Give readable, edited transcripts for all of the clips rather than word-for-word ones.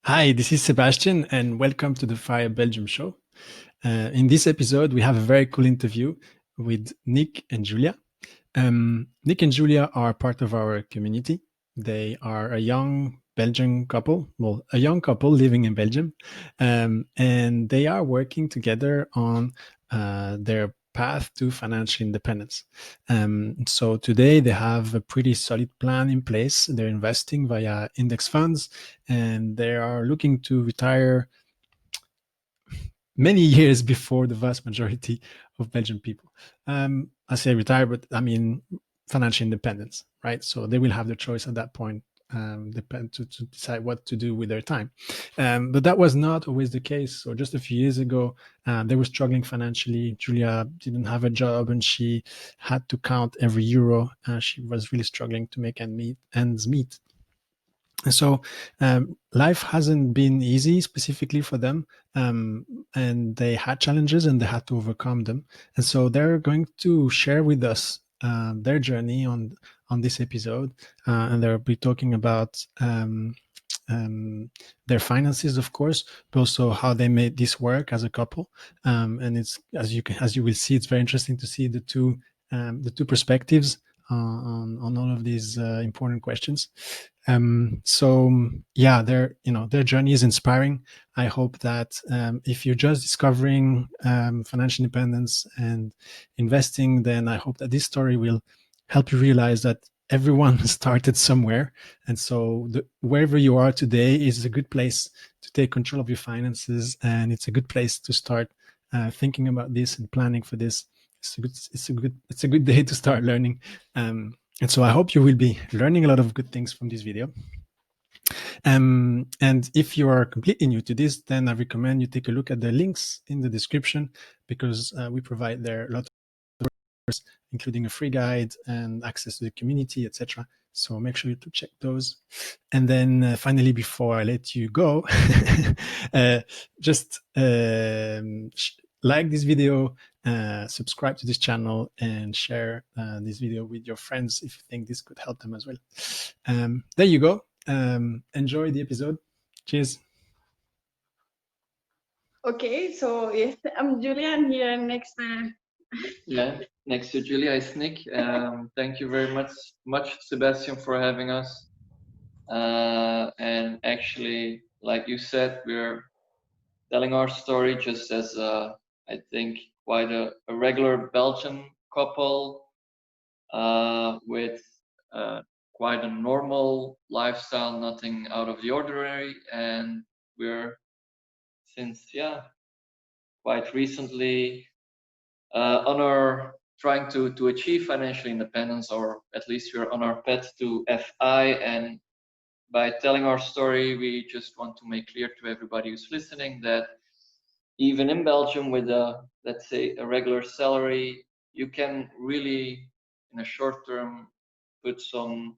Hi, this is Sebastian, and welcome to the Fire Belgium show. In this episode, we have a very cool interview with Nick and Julia. Nick and Julia are part of our community. They are a young Belgian couple, a young couple living in Belgium, and they are working together on their path to financial independence. So today they have a pretty solid plan in place. They're investing via index funds, and they are looking to retire many years before the vast majority of Belgian people. I say retire, but I mean financial independence, right? So they will have the choice at that point, to decide what to do with their time. But that was not always the case. So just a few years ago, they were struggling financially. Julia didn't have a job, and she had to count every euro. She was really struggling to make ends meet. And so life hasn't been easy specifically for them, and they had challenges and they had to overcome them. And so they're going to share with us their journey on this episode, and they'll be talking about their finances, of course, but also how they made this work as a couple. And it's as you will see, it's very interesting to see the two perspectives on all of these important questions. So yeah, their journey is inspiring. I hope that if you're just discovering financial independence and investing, then I hope that this story will help you realize that everyone started somewhere, and so wherever you are today is a good place to take control of your finances, and it's a good place to start thinking about this and planning for this. It's a good day to start learning. And so I hope you will be learning a lot of good things from this video. And if you are completely new to this, then I recommend you take a look at the links in the description, because we provide there a lot of resources, including a free guide and access to the community, etc. So make sure to check those. And then finally, before I let you go, just like this video, subscribe to this channel, and share this video with your friends if you think this could help them as well. There you go. Enjoy the episode. Cheers. Okay, so yes, I'm Julia, and here next. Yeah, next to Julia is Nick. Thank you very much, Sebastian, for having us. And actually, like you said, we're telling our story just as I think quite a regular Belgian couple with quite a normal lifestyle, nothing out of the ordinary, and we're since quite recently on our trying to achieve financial independence, or at least we're on our path to FI. And by telling our story, we just want to make clear to everybody who's listening that even in Belgium with let's say a regular salary, you can really in a short term put some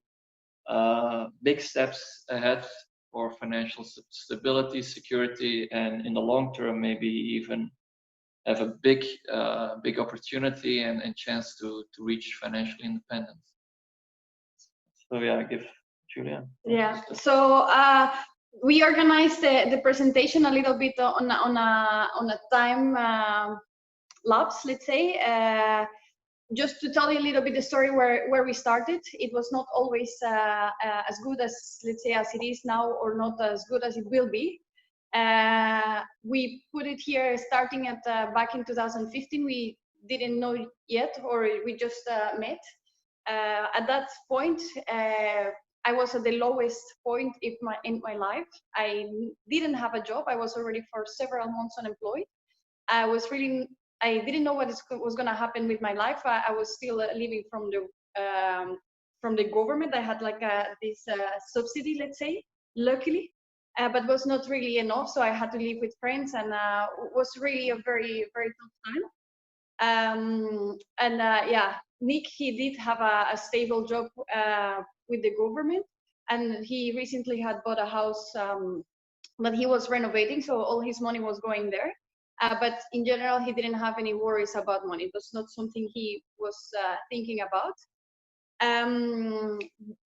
big steps ahead for financial stability, security, and in the long term maybe even have a big opportunity and chance to reach financial independence. So yeah, I give Julia. Yeah. So we organized the presentation a little bit on a time lapse, let's say. Just to tell you a little bit the story where we started. It was not always as good as, let's say, as it is now, or not as good as it will be. We put it here starting at back in 2015. We didn't know yet, or we just met. At that point, I was at the lowest point in my life. I didn't have a job. I was already for several months unemployed. I didn't know what was going to happen with my life. I was still living from the government. I had like this subsidy, let's say, luckily, but was not really enough. So I had to live with friends, and it was really a very, very tough time. Yeah, Nick, he did have a stable job with the government, and he recently had bought a house that he was renovating, so all his money was going there. But in general, he didn't have any worries about money. It was not something he was thinking about.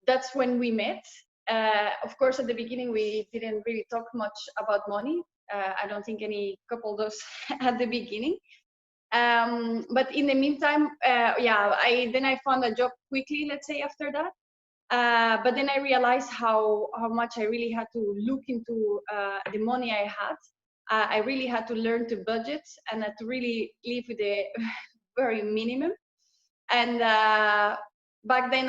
That's when we met. Of course, at the beginning, we didn't really talk much about money. I don't think any couple does at the beginning. But in the meantime, I found a job quickly, let's say, after that. But then I realized how much I really had to look into the money I had. I really had to learn to budget and to really live with a very minimum. And back then,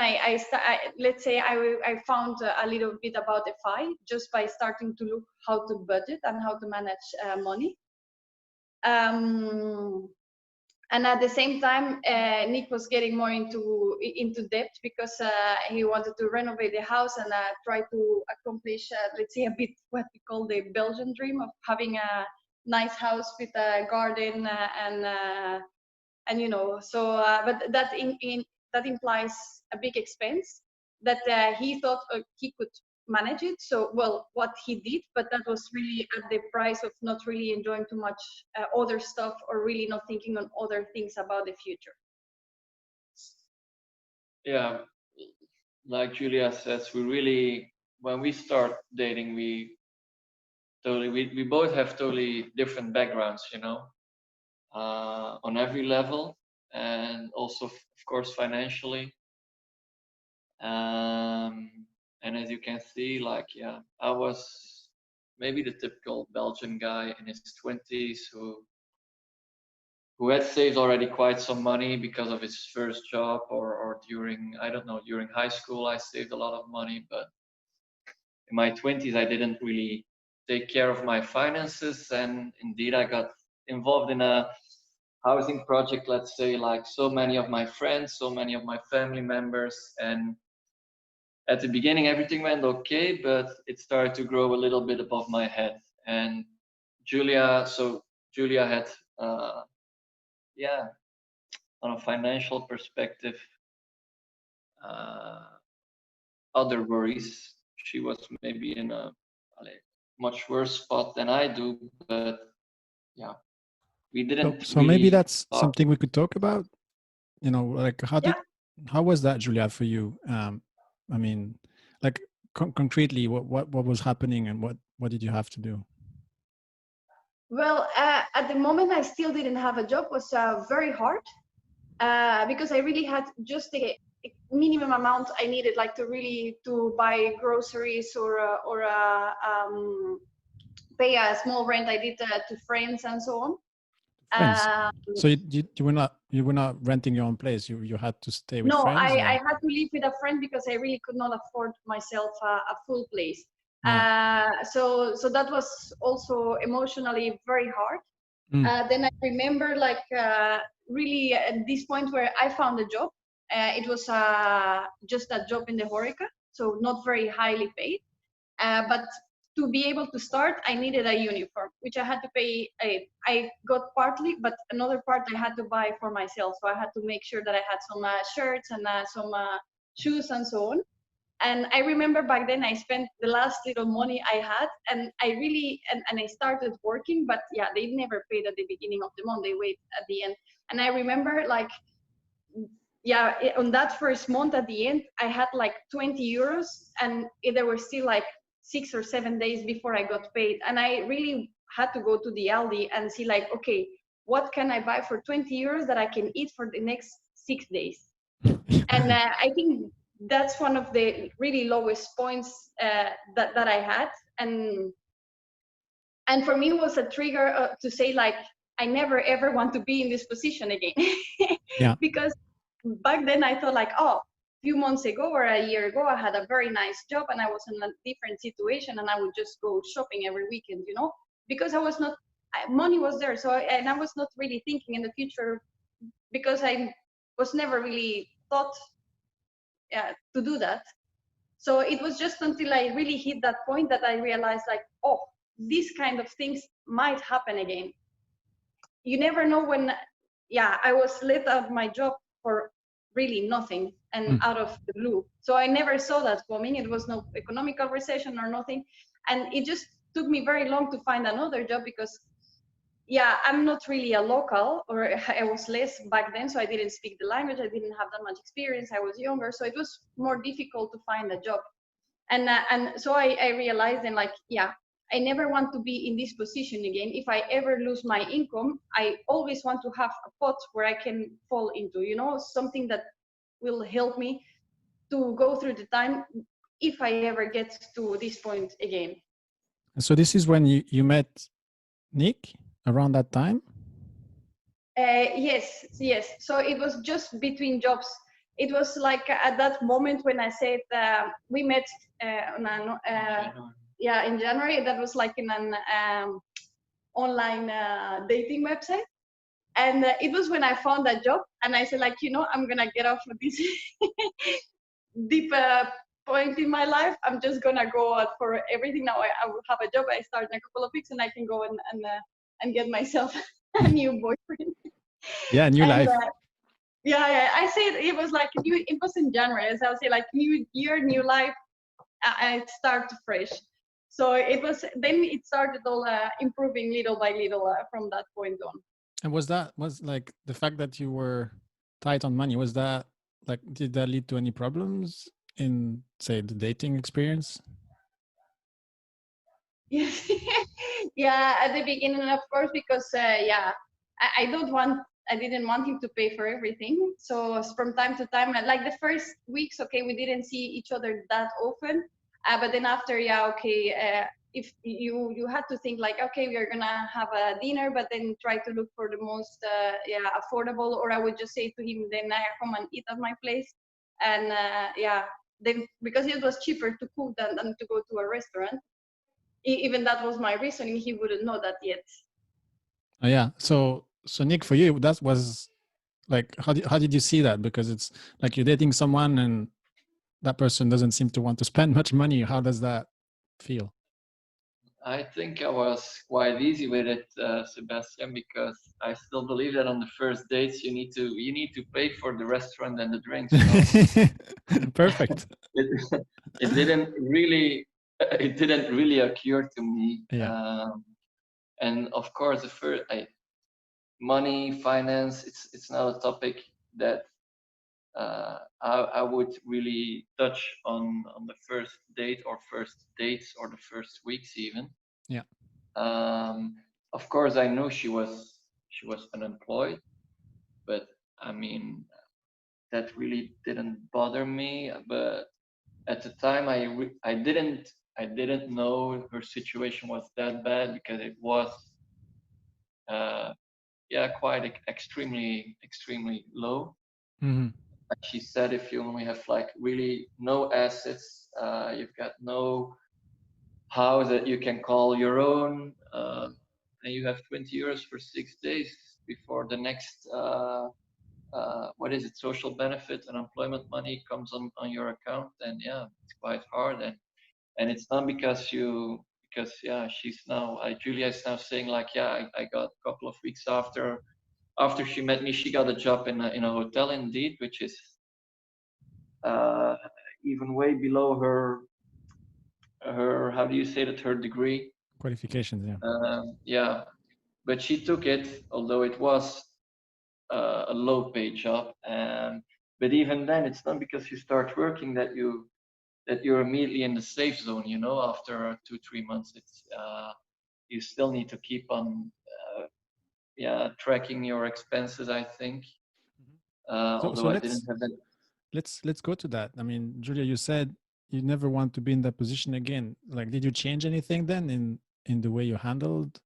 let's say I found a little bit about FI just by starting to look how to budget and how to manage money. And at the same time, Nick was getting more into debt because he wanted to renovate the house and try to accomplish, let's say, a bit what we call the Belgian dream of having a nice house with a garden and you know. So, but that that implies a big expense that he thought he could manage it. So, well, what he did, but that was really at the price of not really enjoying too much other stuff or really not thinking on other things about the future. Yeah, like Julia says, we really, when we start dating, we both have totally different backgrounds, you know, on every level, and also, of course, financially. And as you can see, like, yeah, I was maybe the typical Belgian guy in his 20s who had saved already quite some money because of his first job, or during, I don't know, during high school I saved a lot of money, but in my 20s I didn't really take care of my finances, and indeed I got involved in a housing project, let's say, like so many of my friends, so many of my family members. And at the beginning everything went okay, but it started to grow a little bit above my head. And Julia had yeah, on a financial perspective, other worries. She was maybe in a much worse spot than I do, but yeah, we didn't So maybe really that's talk. something we could talk about. You know, like how was that, Julia, for you? I mean, like concretely, what was happening, and what did you have to do? Well, at the moment, I still didn't have a job. It was very hard because I really had just a minimum amount I needed, like to buy groceries or pay a small rent I did to friends and so on. Friends. So you were not renting your own place. You had to stay with No, friends. I had to live with a friend because I really could not afford myself a full place. So that was also emotionally very hard. Then I remember really at this point where I found a job. It was just a job in the Horeca, so not very highly paid. But to be able to start, I needed a uniform, which I had to pay. I got partly, but another part I had to buy for myself. So I had to make sure that I had some shirts and some shoes and so on. And I remember back then I spent the last little money I had, and I really and I started working, but yeah, they never paid at the beginning of the month. They wait at the end. And I remember on that first month at the end, I had like 20 euros, and there were still like 6 or 7 days before I got paid. And I really had to go to the Aldi and see like, okay, what can I buy for 20 euros that I can eat for the next 6 days? And I think that's one of the really lowest points that I had. And for me, it was a trigger to say like, I never ever want to be in this position again. Because back then I thought like, oh, a few months ago or a year ago, I had a very nice job and I was in a different situation and I would just go shopping every weekend, you know, because money was there. So, and I was not really thinking in the future because I was never really thought to do that. So it was just until I really hit that point that I realized like, oh, these kind of things might happen again. You never know when, I was let out of my job for really nothing and out of the blue. So I never saw that coming. It was no economical recession or nothing. And it just took me very long to find another job because I'm not really a local, or I was less back then, so I didn't speak the language. I didn't have that much experience. I was younger, so it was more difficult to find a job. And so I realized, and like, yeah, I never want to be in this position again. If I ever lose my income, I always want to have a pot where I can fall into, you know, something that will help me to go through the time if I ever get to this point again. So this is when you met Nick around that time? Yes. So it was just between jobs. It was like at that moment when I said we met on in January. That was like in an online dating website, and it was when I found that job, and I said, like, you know, I'm gonna get off of this deep point in my life. I'm just gonna go out for everything. Now I will have a job. I start in a couple of weeks, and I can go and get myself a new boyfriend. Yeah, new life. Yeah. I said it was like new. It was in January, so I'll say like new year, new life. I start fresh. So it was. Then it started all improving little by little from that point on. And was like the fact that you were tight on money? Was that like, did that lead to any problems in, say, the dating experience? Yes. Yeah, at the beginning, of course, because I didn't want him to pay for everything. So from time to time, like the first weeks, okay, we didn't see each other that often. But then after, if you had to think like, okay, we are gonna have a dinner, but then try to look for the most affordable, or I would just say to him, then I come and eat at my place, and then because it was cheaper to cook than to go to a restaurant. Even that was my reasoning, he wouldn't know that yet. Oh yeah. So Nick, for you, that was like, how did you see that? Because it's like you're dating someone and that person doesn't seem to want to spend much money. How does that feel? I think I was quite easy with it, Sebastian, because I still believe that on the first dates you need to pay for the restaurant and the drinks. So Perfect. it didn't really occur to me. Yeah. And of course, money, finance, it's not a topic that I would really touch on the first date or first dates or the first weeks even. Yeah. Of course, I knew she was unemployed, but I mean that really didn't bother me. But at the time, I didn't know her situation was that bad, because it was quite extremely low. Mm-hmm. Like she said, if you only have like really no assets, you've got no house that you can call your own, and you have 20 euros for 6 days before the next what is it, social benefit and employment money comes on your account, then yeah, it's quite hard. And it's not because she's now Julia is now saying like, yeah, I got a couple of weeks after she met me, she got a job in a hotel indeed, which is even way below her how do you say that, her degree Qualifications. yeah, but she took it, although it was a low paid job. But even then, it's not because you start working that you're immediately in the safe zone, you know. After 2-3 months, it's you still need to keep on tracking your expenses, I think. Although I didn't have that. Let's go to that. I mean, Julia, you said you never want to be in that position again. Like, did you change anything then in the way you handled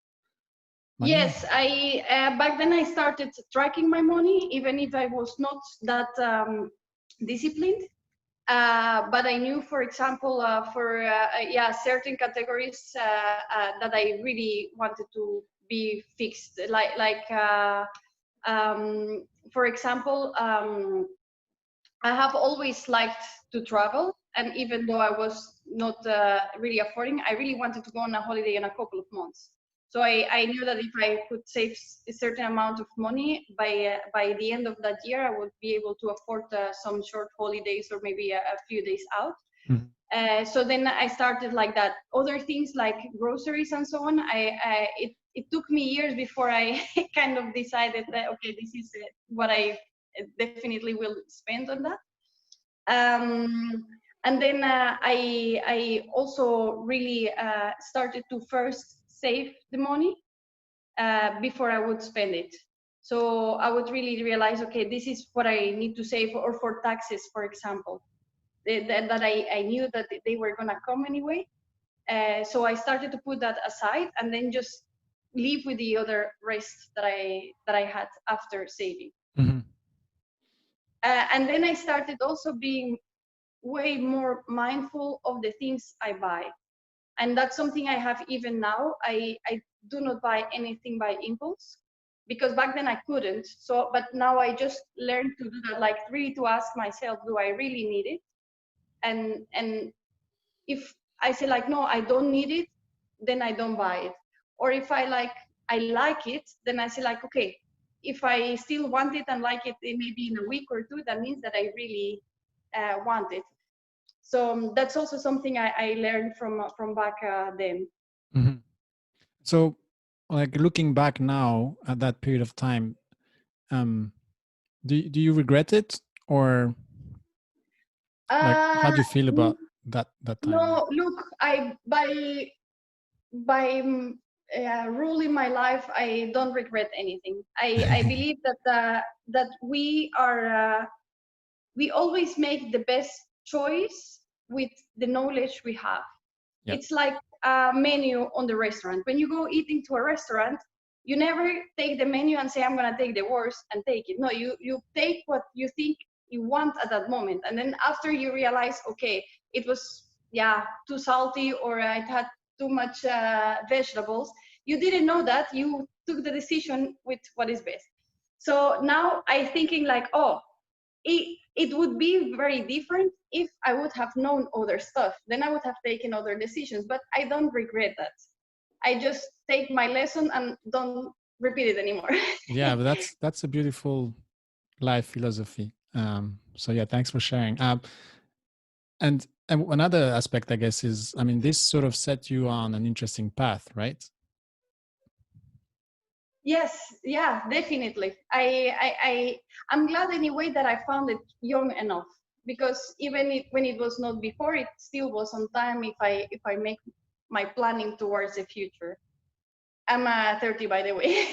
money? Yes, I back then I started tracking my money, even if I was not that disciplined. But I knew, for example, for certain categories that I really wanted to be fixed, for example, I have always liked to travel, and even though I was not really affording, I really wanted to go on a holiday in a couple of months. So I knew that if I could save a certain amount of money by the end of that year, I would be able to afford some short holidays or maybe a few days out. Mm-hmm. So then I started like that. Other things like groceries and so on, it took me years before I kind of decided that, okay, this is what I definitely will spend on that. And then I also really started to first save the money before I would spend it. So I would really realize, okay, this is what I need to save, or for taxes, for example, that I knew that they were gonna come anyway. So I started to put that aside, and then just leave with the other rest that I had after saving. Mm-hmm. And then I started also being way more mindful of the things I buy. And that's something I have even now. I do not buy anything by impulse, because back then I couldn't. So, but now I just learned to do that, like really to ask myself, do I really need it? And if I say like, no, I don't need it, then I don't buy it. Or if I like it, then I say like, okay, if I still want it and like it maybe in a week or two, that means that I really want it. So that's also something I learned from back then. Mm-hmm. So, like looking back now at that period of time, do you regret it, or like how do you feel about that time? No, look, I by rule in my life, I don't regret anything. I believe that that we always make the best choice with the knowledge we have. Yeah. It's like a menu on the restaurant. When you go eating to a restaurant, you never take the menu and say, I'm gonna take the worst and take it. No, you take what you think you want at that moment. And then after you realize, okay, it was too salty, or it had too much vegetables. You didn't know that. You took the decision with what is best. So now I thinking like, oh, it would be very different if I would have known other stuff. Then I would have taken other decisions, but I don't regret that. I just take my lesson and don't repeat it anymore. Yeah, but that's a beautiful life philosophy. So yeah, thanks for sharing. And another aspect, I guess, is, I mean, this sort of set you on an interesting path, right? Yes, yeah, definitely. I'm glad anyway that I found it young enough, because even when it was not before, it still was on time if I make my planning towards the future. I'm 30, by the way.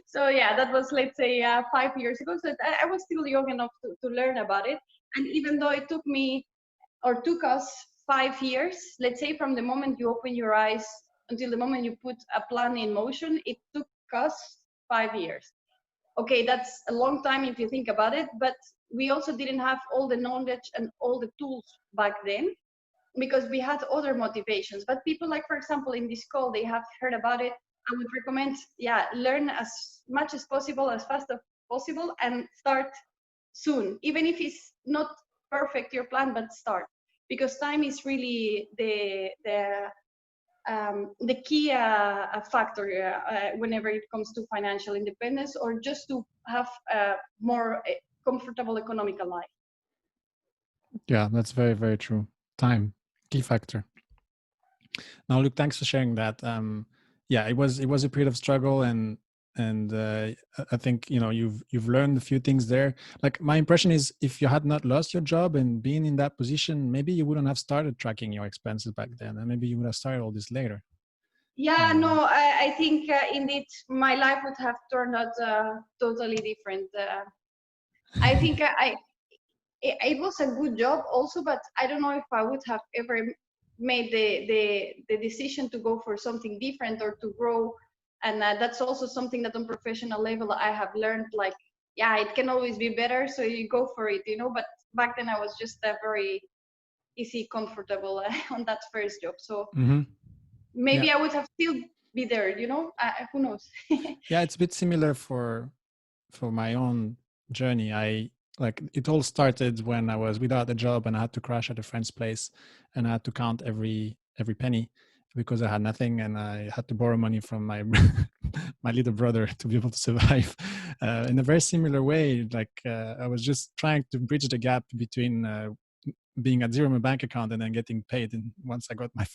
So yeah, that was, let's say, 5 years ago. So I was still young enough to learn about it. And even though it took us 5 years, let's say from the moment you open your eyes until the moment you put a plan in motion, it took us 5 years. Okay, that's a long time if you think about it, but we also didn't have all the knowledge and all the tools back then, because we had other motivations. But people, like for example in this call, they have heard about it. I would recommend, learn as much as possible, as fast as possible, and start soon, even if it's not perfect your plan, but start, because time is really the key factor whenever it comes to financial independence, or just to have a more comfortable economical life. Yeah, that's very, very true. Time, key factor. Now, Luke, thanks for sharing that. Yeah, it was a period of struggle, and I think you've learned a few things there. Like, my impression is, if you had not lost your job and been in that position, maybe you wouldn't have started tracking your expenses back then, and maybe you would have started all this later. Yeah, no, I think indeed my life would have turned out totally different. I think it was a good job also, but I don't know if I would have ever made the decision to go for something different or to grow. And that's also something that on professional level I have learned, like, yeah, it can always be better, so you go for it, but back then I was just very easy, comfortable on that first job. So maybe Yeah. I would have still be there, who knows. Yeah, it's a bit similar for my own journey. It all started when I was without a job and I had to crash at a friend's place, and I had to count every penny because I had nothing, and I had to borrow money from my my little brother to be able to survive. In a very similar way, I was just trying to bridge the gap between being at zero in my bank account and then getting paid, and once I got my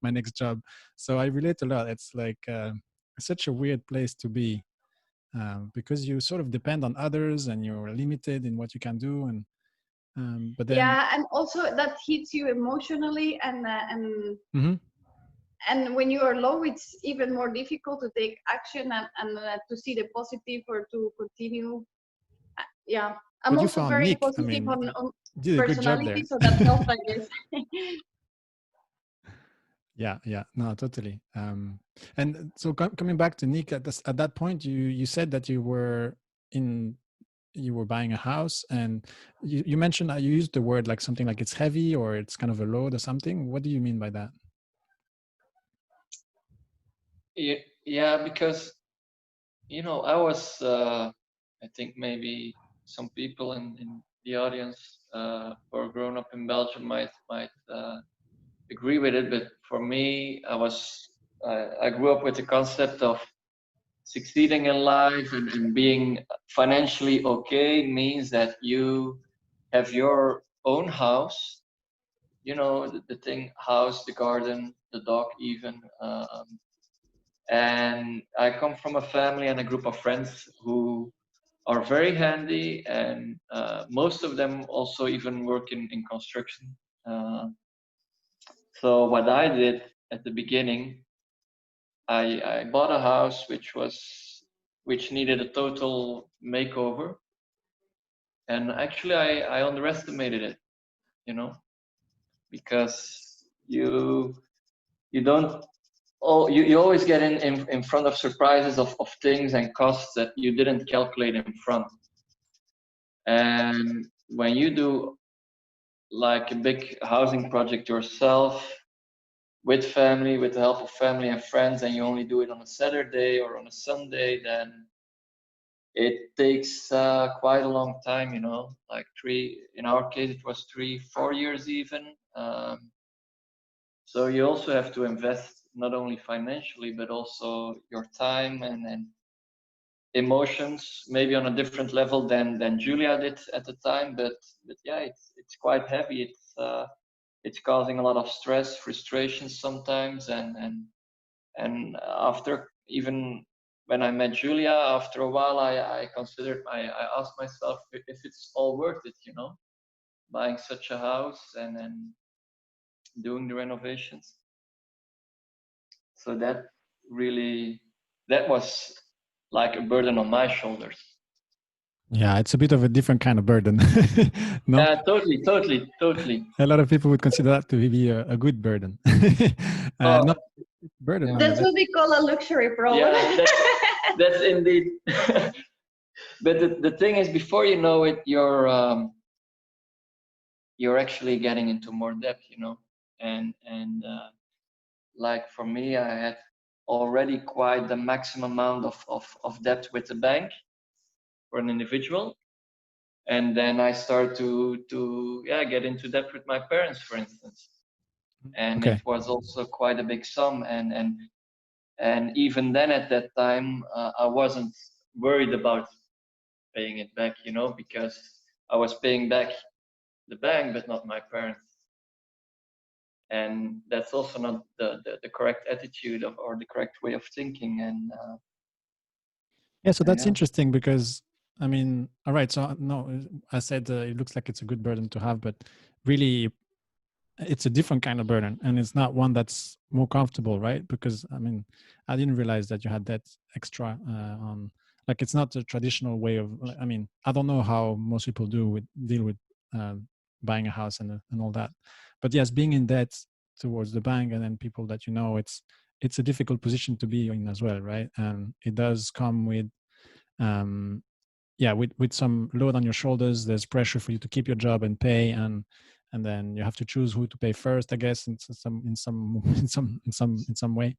my next job. So I relate a lot. It's like such a weird place to be, because you sort of depend on others and you're limited in what you can do. And But then, yeah, and also that hits you emotionally, Mhm. and when you are low, it's even more difficult to take action and to see the positive or to continue. Yeah, I'm but you also found very Nick. I positive mean, on you did a good job personality, there. so that helped, I guess. Yeah, no, totally. And so coming back to Nick, at that point, you said that you were buying a house, and you mentioned you used the word like something like it's heavy or it's kind of a load or something. What do you mean by that? Yeah, because I was I think maybe some people in the audience who are grown up in Belgium might agree with it, but for me, I grew up with the concept of succeeding in life and being financially okay means that you have your own house, the thing, house, the garden, the dog, even. And I come from a family and a group of friends who are very handy, and most of them also even work in construction. Uh, so what I did at the beginning, I bought a house which needed a total makeover, and actually I underestimated it, you know, because you don't you always get in front of surprises of things and costs that you didn't calculate in front. And when you do like a big housing project yourself with family, with the help of family and friends, and you only do it on a Saturday or on a Sunday, then it takes quite a long time, like in our case, it was 3-4 years even. So you also have to invest not only financially, but also your time and emotions, maybe on a different level than Julia did at the time. But yeah, it's quite heavy. It's causing a lot of stress, frustration sometimes, and after, even when I met Julia, after a while, I considered, I asked myself if it's all worth it, buying such a house and doing the renovations. So that was like a burden on my shoulders. Yeah, it's a bit of a different kind of burden. No? Yeah, totally. A lot of people would consider that to be a good burden. Oh, Not burden. yeah. That's what we call a luxury problem. Yeah, that's indeed. But the thing is, before you know it, you're actually getting into more debt, and like for me, I had already quite the maximum amount of debt with the bank for an individual, and then I start to get into debt with my parents, for instance, and Okay. it was also quite a big sum, and even then at that time I wasn't worried about paying it back, because I was paying back the bank but not my parents, and that's also not the correct attitude or the correct way of thinking. And Yeah, so that's yeah. interesting because, I mean, all right, so no, I said it looks like it's a good burden to have, but really it's a different kind of burden, and it's not one that's more comfortable, right? Because, I mean, I didn't realize that you had that extra on, like, it's not a traditional way of, I mean, I don't know how most people deal with buying a house and all that, but yes, being in debt towards the bank and then people that it's a difficult position to be in as well, right? And it does come with um with some load on your shoulders. There's pressure for you to keep your job and pay, and then you have to choose who to pay first, I guess, in some way.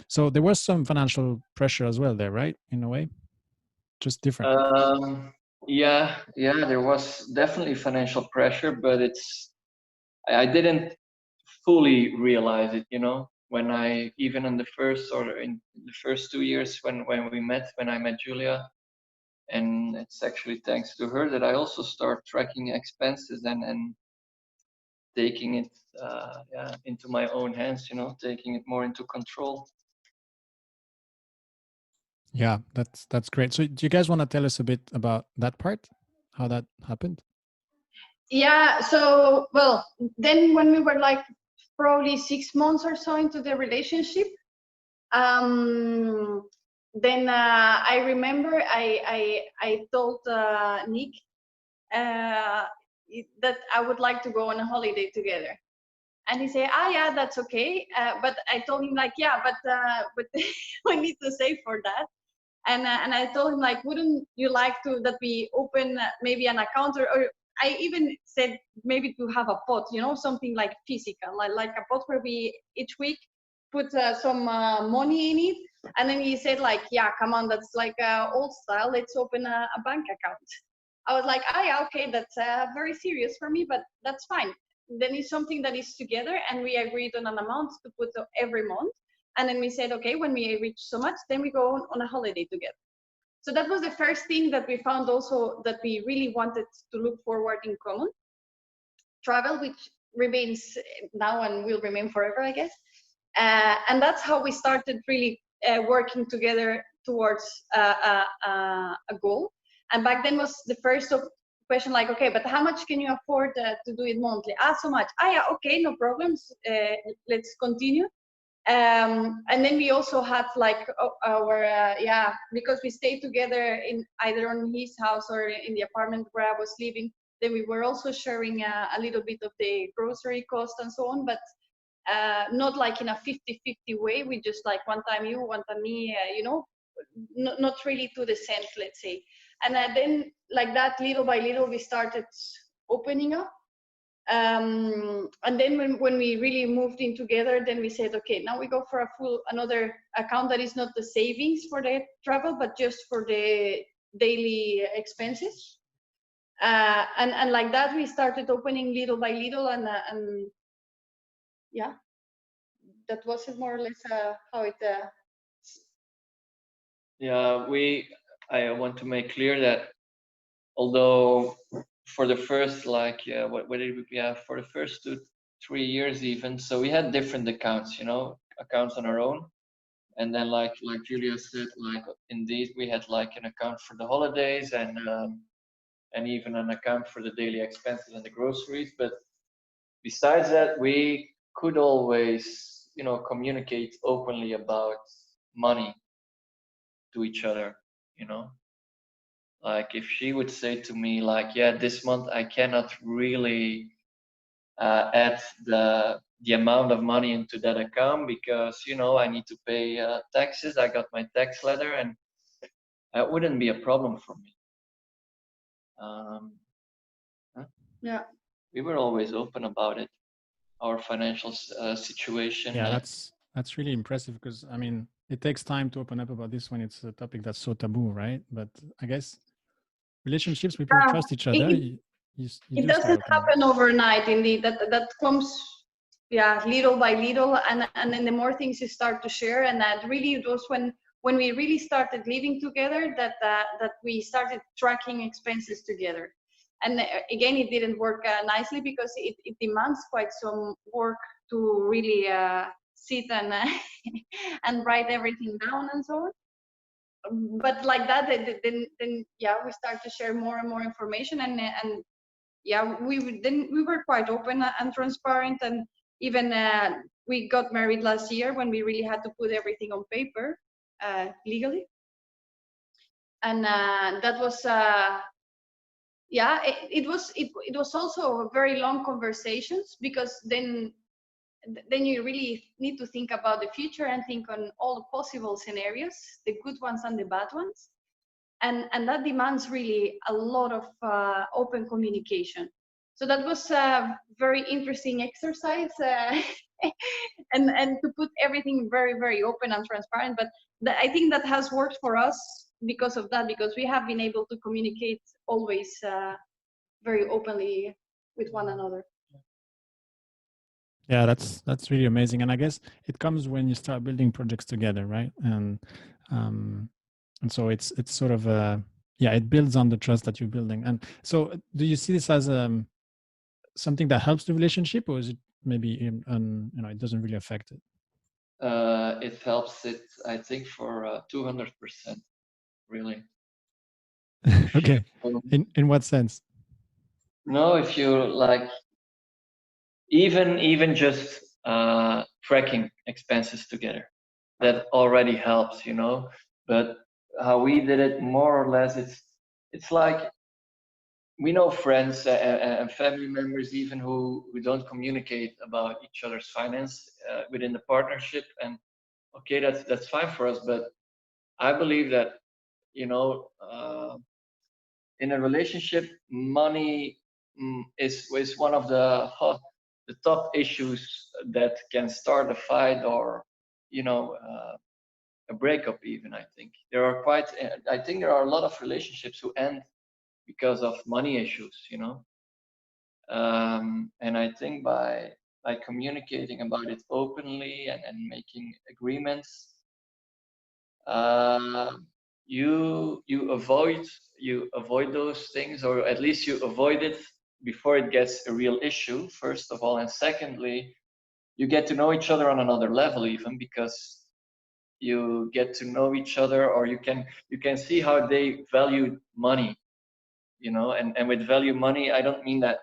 So there was some financial pressure as well there, right? In a way, just different. Yeah, there was definitely financial pressure, but I didn't fully realize it, when I, even in the first, or in the first 2 years when I met Julia, and it's actually thanks to her that I also start tracking expenses and taking it into my own hands, taking it more into control. Yeah, that's great. So do you guys want to tell us a bit about that part, how that happened? Yeah, so well, then when we were like probably 6 months or so into the relationship, then I remember I told Nick that I would like to go on a holiday together. And he said, "Ah, yeah, that's okay." But I told him like, "Yeah, but we need to save for that." And I told him like, "Wouldn't you like to that we open maybe an account or I even said maybe to have a pot, you know, something like physical, like a pot where we each week put some money in it." And then he said like, "Yeah, come on, that's like old style. Let's open a bank account." I was like, "Ah, yeah, okay, that's very serious for me, but that's fine." Then it's something that is together, and we agreed on an amount to put every month. And then we said, okay, when we reach so much, then we go on a holiday together. So that was the first thing that we found also that we really wanted to look forward in common. Travel, which remains now and will remain forever, I guess. And that's how we started really working together towards a goal. And back then was the first question like, okay, but how much can you afford to do it monthly? Ah, so much. Ah, yeah, okay, no problems. Let's continue. And then we also had like our yeah, because we stayed together in either on his house or in the apartment where I was living, then we were also sharing a little bit of the grocery cost and so on, but not like in a 50-50 way. We just like one time you, one time me, you know, not really to the cent, let's say. And then like that, little by little, we started opening up. And then when we really moved in together, then we said, okay, now we go for a full another account that is not the savings for the travel, but just for the daily expenses. And like that, we started opening little by little, and yeah, that was it more or less how it. Yeah, I want to make clear that although for the first like yeah, what did we have for the first 2-3 years even, so we had different accounts, you know, accounts on our own, and then like Julia said, like indeed we had like an account for the holidays and even an account for the daily expenses and the groceries. But besides that, we could always, you know, communicate openly about money to each other, you know. Like if she would say to me like, yeah, this month I cannot really add the amount of money into that account because, you know, I need to pay taxes. I got my tax letter, and that wouldn't be a problem for me. Yeah. We were always open about it, our financial situation. Yeah, that's really impressive because I mean, it takes time to open up about this when it's a topic that's so taboo, right? But I guess relationships, people trust each other. It, You it do start doesn't opening up. happen overnight, indeed. That comes, yeah, little by little, and then the more things you start to share, and that really it was when we really started living together that that we started tracking expenses together. And again, it didn't work nicely because it demands quite some work to really sit and and write everything down and so on. But like that, then yeah, we start to share more and more information, and yeah, we were quite open and transparent, and even we got married last year when we really had to put everything on paper legally, and that was yeah, it was also very long conversations because then you really need to think about the future and think on all the possible scenarios, the good ones and the bad ones, and that demands really a lot of open communication. So that was a very interesting exercise, and to put everything very, very open and transparent. But I think that has worked for us because of that, because we have been able to communicate always very openly with one another. Yeah, that's really amazing, and I guess it comes when you start building projects together, right? And so it's sort of yeah, it builds on the trust that you're building. And so, do you see this as something that helps the relationship, or is it maybe you know, it doesn't really affect it? It helps it, I think, for 200%, really. Okay, Um, in what sense? No, if you like, even just tracking expenses together, that already helps, you know. But how we did it, more or less, it's like we know friends and family members even who don't communicate about each other's finance within the partnership, and okay, that's fine for us. But I believe that, you know, in a relationship, money is one of the top issues that can start a fight, or you know, a breakup even. I think there are quite I think there are a lot of relationships who end because of money issues, you know. And I think by communicating about it openly and making agreements, uh, you avoid those things, or at least you avoid it before it gets a real issue, first of all. And secondly, you get to know each other on another level, even because you get to know each other, or you can see how they value money, you know. And with value money, I don't mean that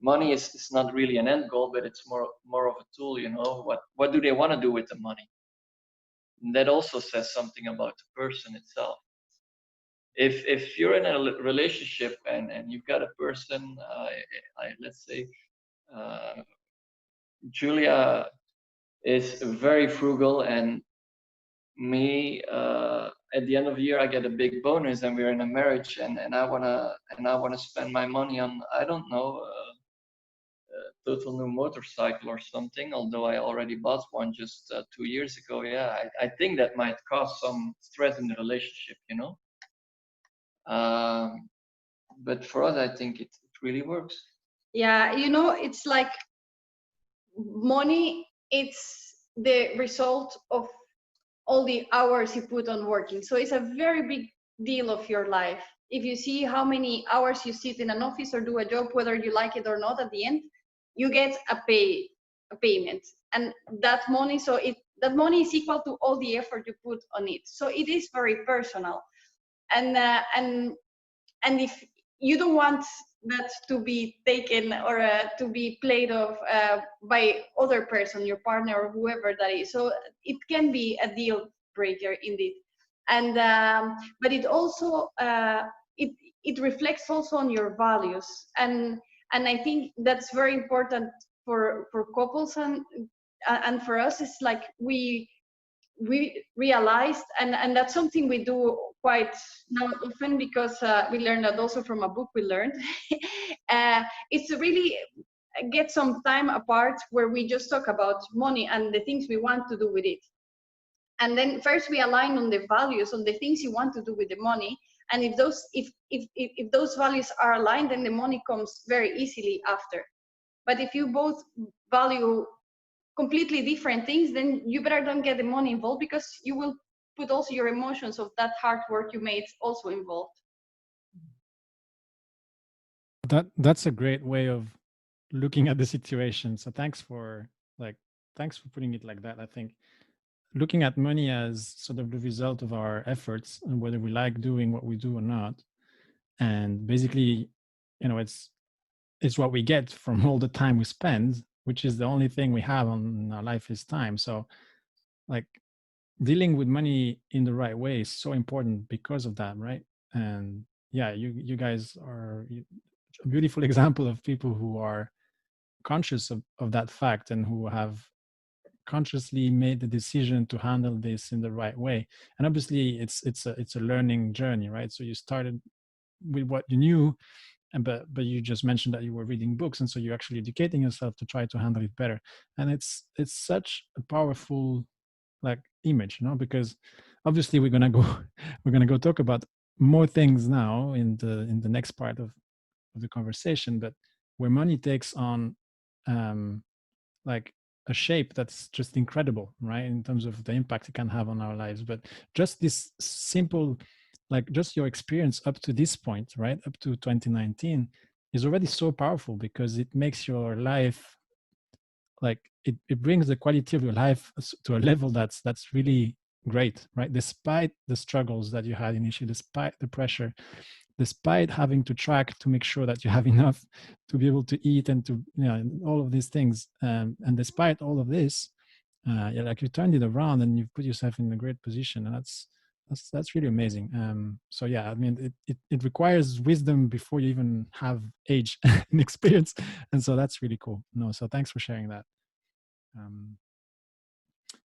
money is not really an end goal, but it's more of a tool, you know. What do they want to do with the money? And that also says something about the person itself. If you're in a relationship and you've got a person, let's say uh, Julia is very frugal, and me, at the end of the year I get a big bonus, and we're in a marriage, and I wanna spend my money on, I don't know, total new motorcycle or something, although I already bought one just 2 years ago. Yeah, I think that might cause some stress in the relationship, you know. um, but for us, I think it really works. Yeah, you know, it's like money, it's the result of all the hours you put on working. So it's a very big deal of your life. If you see how many hours you sit in an office or do a job, whether you like it or not, at the end, you get a payment, and that money. So that money is equal to all the effort you put on it. So it is very personal, and if you don't want that to be taken or to be played off by other person, your partner or whoever that is, so it can be a deal breaker indeed. And but it also it reflects also on your values, and I think that's very important for couples, and for us it's like we realized, and that's something we do quite now often, because we learned that also from a book we learned. It's to really get some time apart where we just talk about money and the things we want to do with it. And then first we align on the values, on the things you want to do with the money. And if those values are aligned, then the money comes very easily after. But if you both value completely different things, then you better don't get the money involved, because you will put also your emotions of that hard work you made also involved. That's a great way of looking at the situation. So thanks for putting it like that. I think looking at money as sort of the result of our efforts, and whether we like doing what we do or not, and basically, it's what we get from all the time we spend, which is the only thing we have on our life is time. So like dealing with money in the right way is so important because of that, right? And yeah, you guys are a beautiful example of people who are conscious of that fact, and who have consciously made the decision to handle this in the right way. And obviously it's a learning journey, right? So you started with what you knew, and but you just mentioned that you were reading books, and so you're actually educating yourself to try to handle it better. And it's such a powerful like image, because obviously we're gonna go talk about more things now in the next part of the conversation, but where money takes on um like a shape that's just incredible, right, in terms of the impact it can have on our lives. But just this simple, like just your experience up to this point, right, up to 2019, is already so powerful, because it makes your life like it brings the quality of your life to a level that's really great, right, despite the struggles that you had initially, despite the pressure, despite having to track to make sure that you have enough to be able to eat and to, you know, all of these things. And despite all of this, yeah, like you turned it around and you've put yourself in a great position, and that's really amazing. So yeah, I mean, it requires wisdom before you even have age and experience, and so that's really cool. No, so thanks for sharing that.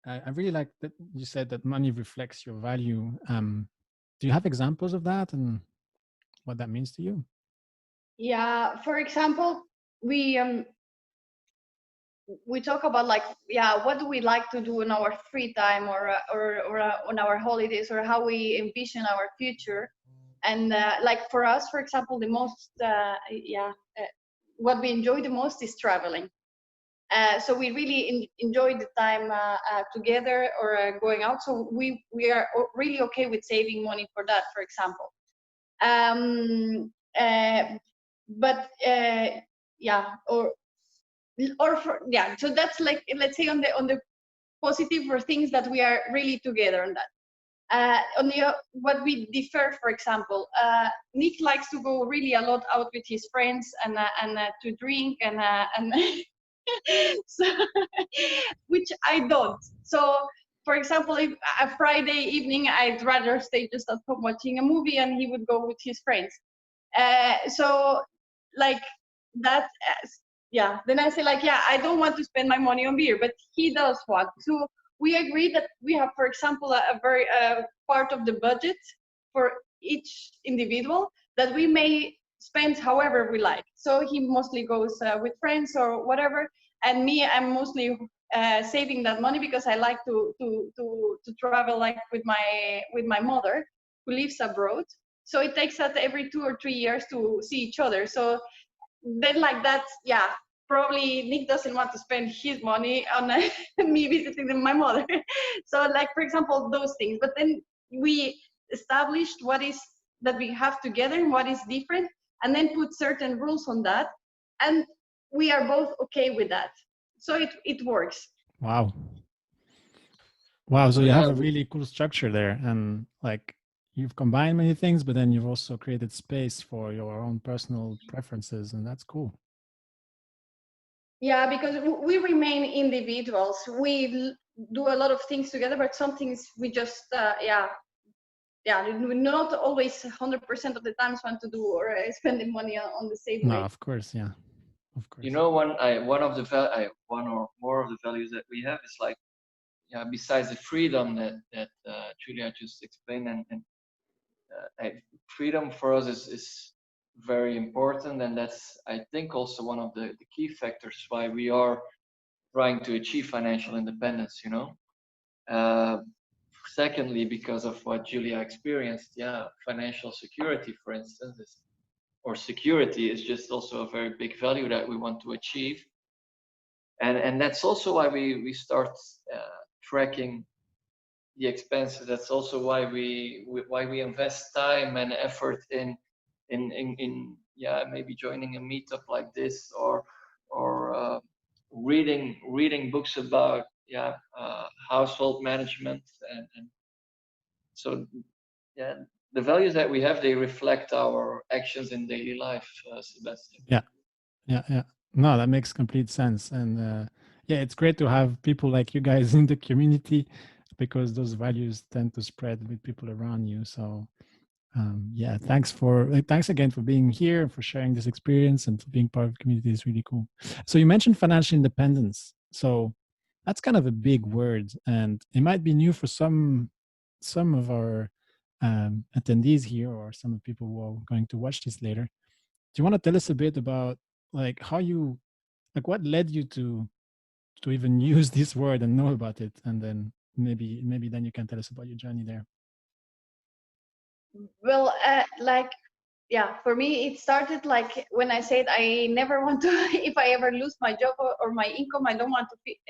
I really like that you said that money reflects your value. Do you have examples of that and what that means to you? Yeah, for example, we talk about like, yeah, what do we like to do in our free time, or on our holidays, or how we envision our future. And like for us, for example, the most what we enjoy the most is traveling. So we really enjoy the time together, or going out. So we are really okay with saving money for that, for example. But yeah, yeah. So that's like, let's say, on the positive, for things that we are really together on that. On the what we differ, for example, Nick likes to go really a lot out with his friends, and to drink, and so, which I don't. So, for example, if a Friday evening, I'd rather stay just at home watching a movie, and he would go with his friends. So, like that, yeah. Then I say, like, yeah, I don't want to spend my money on beer, but he does want. So we agree that we have, for example, a very part of the budget for each individual that we may spend however we like. So he mostly goes with friends or whatever, and me, I'm mostly saving that money because I like to travel, like with my mother, who lives abroad. So it takes us every 2 or 3 years to see each other. So then, like that, yeah, probably Nick doesn't want to spend his money on me visiting my mother. So, like, for example, those things. But then we established what is that we have together and what is different, and then put certain rules on that, and we are both okay with that. So it works. Wow. Wow. So So you yeah, have a really cool structure there, and like you've combined many things, but then you've also created space for your own personal preferences, and that's cool. Yeah, because we remain individuals. We do a lot of things together, but some things we just we not always 100% of the times want to do, or spending money on the same No, way. of course, yeah, of course. you know, one of the one or more of the values that we have is like, yeah, besides the freedom that Julia just explained, and freedom for us is very important, and that's, I think, also one of the key factors why we are trying to achieve financial independence. You know, secondly, because of what Julia experienced, yeah, financial security, for instance, or security is just also a very big value that we want to achieve, and that's also why we start tracking the expenses. That's also why we invest time and effort in yeah, maybe joining a meetup like this, or reading books about, yeah, household management, and so, yeah, the values that we have, they reflect our actions in daily life, Sebastian. Yeah. No, that makes complete sense, and yeah, it's great to have people like you guys in the community, because those values tend to spread with people around you. So yeah, thanks again for being here and for sharing this experience and for being part of the community. Is really cool. So you mentioned financial independence. So that's kind of a big word, and it might be new for some of our attendees here, or some of the people who are going to watch this later. Do you want to tell us a bit about like how you, like, what led you to even use this word and know about it, and then maybe then you can tell us about your journey there. Well, like, yeah, for me it started like when I said I never want to if I ever lose my job, or my income, I don't want to be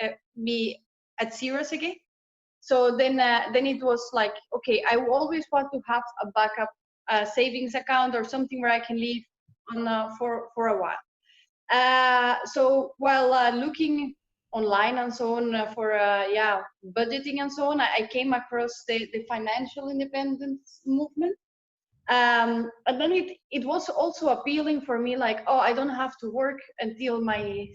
at zeros again. So then it was like, okay, I always want to have a backup savings account, or something where I can live on for a while. So while looking online and so on, for budgeting and so on, I came across the financial independence movement. And then it was also appealing for me, like, oh, I don't have to work until my,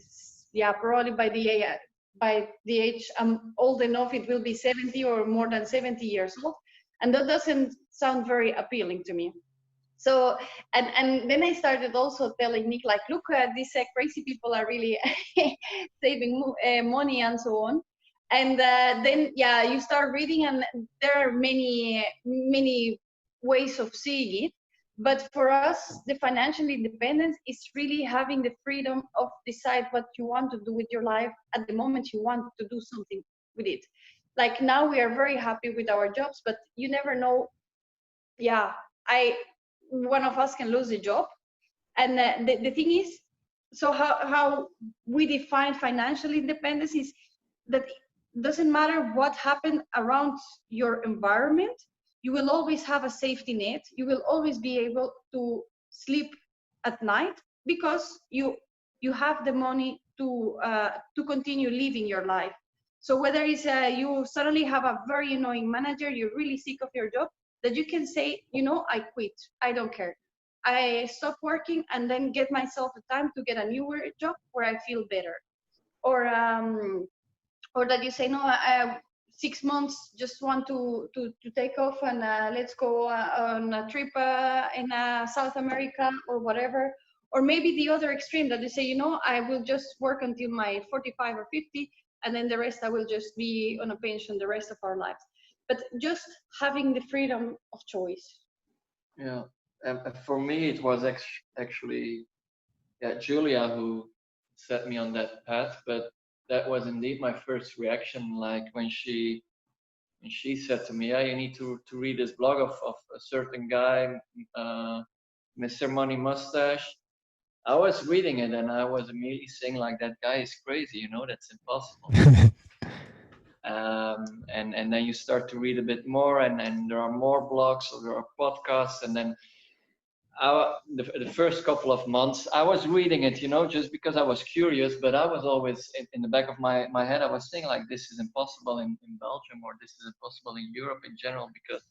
probably by the age I'm old enough, it will be 70 or more than 70 years old. And that doesn't sound very appealing to me. So, and then I started also telling Nick, like, look, these crazy people are really saving money and so on. And then, you start reading, and there are many ways of seeing it. But for us, the financial independence is really having the freedom of decide what you want to do with your life at the moment you want to do something with it. Like now we are very happy with our jobs, but you never know. Yeah, one of us can lose the job. And the thing is, so how we define financial independence is that it doesn't matter what happened around your environment, you will always have a safety net. You will always be able to sleep at night because you have the money to continue living your life. So whether it's you suddenly have a very annoying manager, you're really sick of your job, that you can say, I quit, I don't care. I stop working and then get myself the time to get a newer job where I feel better. Or that you say, no, I 6 months just want to take off and let's go on a trip in South America or whatever. Or maybe the other extreme that you say, I will just work until my 45 or 50, and then the rest I will just be on a pension the rest of our lives. But just having the freedom of choice. Yeah, for me it was actually Julia who set me on that path, but that was indeed my first reaction. Like when she said to me, "Yeah, you need to read this blog of a certain guy, Mr. Money Mustache." I was reading it and I was immediately saying, like, that guy is crazy, that's impossible. And then you start to read a bit more, and there are more blogs, or there are podcasts, and then the first couple of months I was reading it, just because I was curious, but I was always in the back of my head, I was saying, like, this is impossible in Belgium, or this is impossible in Europe in general, because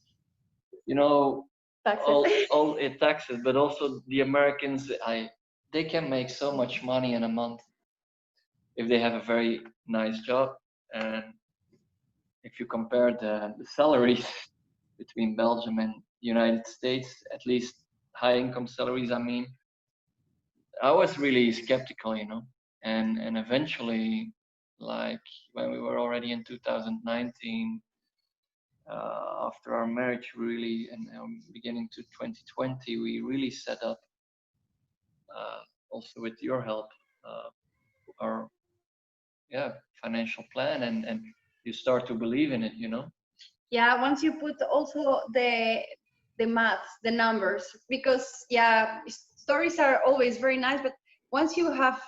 Taxes. all it taxes, but also the Americans, they can make so much money in a month if they have a very nice job. And if you compare the salaries between Belgium and United States, at least high income salaries, I mean, I was really skeptical, and eventually, like when we were already in 2019, after our marriage, really, and beginning to 2020, we really set up, also with your help, our financial plan, and you start to believe in it, Yeah, once you put also the maths, the numbers, because stories are always very nice, but once you have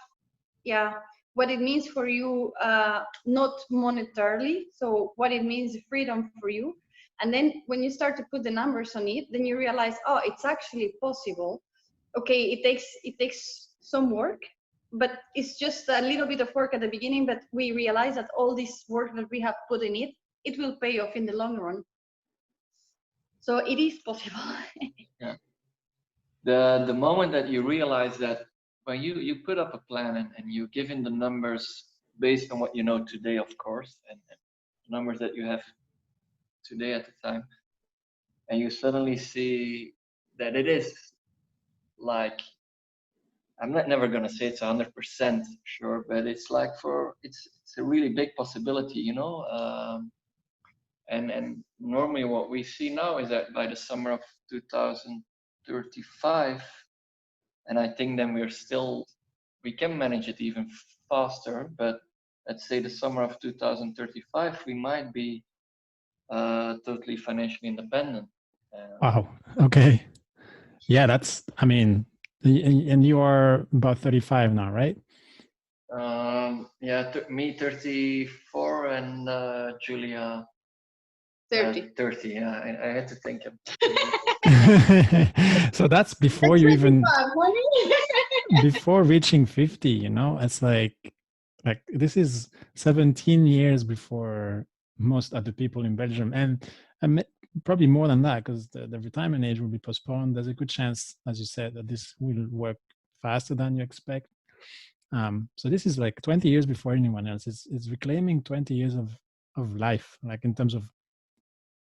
what it means for you, not monetarily, so what it means freedom for you, and then when you start to put the numbers on it, then you realize, oh, it's actually possible. Okay, it takes some work, but it's just a little bit of work at the beginning, but we realize that all this work that we have put in it will pay off in the long run. So it is possible. Yeah. The moment that you realize that when you put up a plan and you give in the numbers based on what you know today, of course, and numbers that you have today at the time, and you suddenly see that it is, like, I'm never gonna say it's 100% sure, but it's like it's a really big possibility, and normally what we see now is that by the summer of 2035, and I think then we can manage it even faster, but let's say the summer of 2035, we might be totally financially independent. Wow. Okay. Yeah, I mean, and you are about 35 now, right? Yeah, me 34 and Julia 30. 30. Yeah, I had to think of. So that's before you even before reaching 50. It's like this is 17 years before most other people in Belgium, and probably more than that, because the retirement age will be postponed. There's a good chance, as you said, that this will work faster than you expect. So this is like 20 years before anyone else. It's reclaiming 20 years of life, like in terms of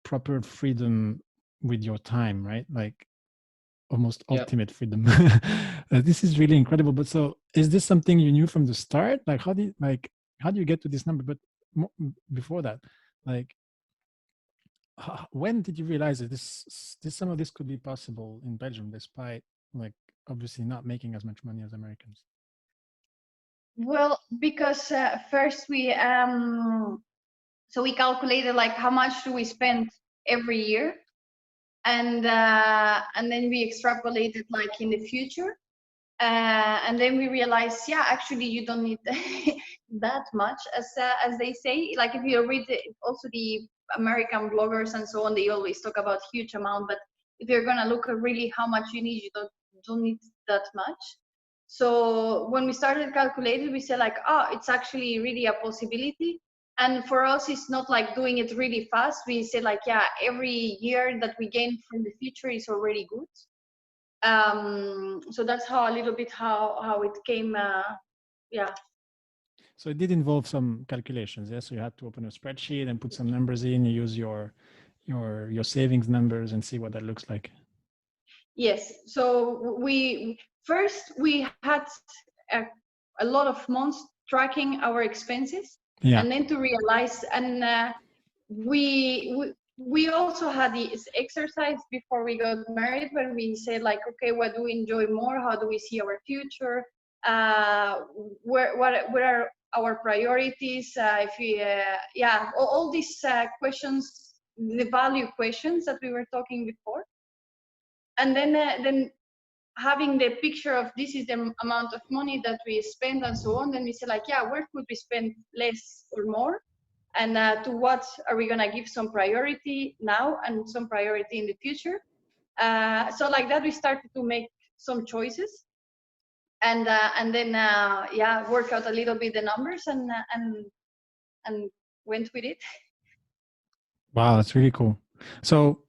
proper freedom with your time, right? Like almost ultimate freedom. This is really incredible. But so is this something you knew from the start? Like how do you get to this number? But before that, like when did you realize that some of this could be possible in Belgium, despite like obviously not making as much money as Americans? Well, because first we so we calculated like how much do we spend every year, and then we extrapolated like in the future, and then we realized, yeah, actually you don't need that much as they say. Like if you read also the American bloggers and so on, they always talk about huge amount, but if you're gonna look at really how much you need, you don't need that much. So when we started calculating, we said like, oh, it's actually really a possibility. And for us, it's not like doing it really fast. We said like, yeah, every year that we gain from the future is already good. So that's how a little bit how it came. Yeah. So it did involve some calculations, yes. So you had to open a spreadsheet and put some numbers in. You use your savings numbers and see what that looks like. Yes. So we had a lot of months tracking our expenses, and then to realize, and we also had this exercise before we got married, where we said like, okay, what do we enjoy more? How do we see our future? Where are our priorities? If we, all these questions, the value questions that we were talking before, and then having the picture of this is the amount of money that we spend and so on, then we say like, yeah, where could we spend less or more? And to what are we gonna give some priority now and some priority in the future? So like that, we started to make some choices, and then work out a little bit the numbers and went with it. Wow, that's really cool. So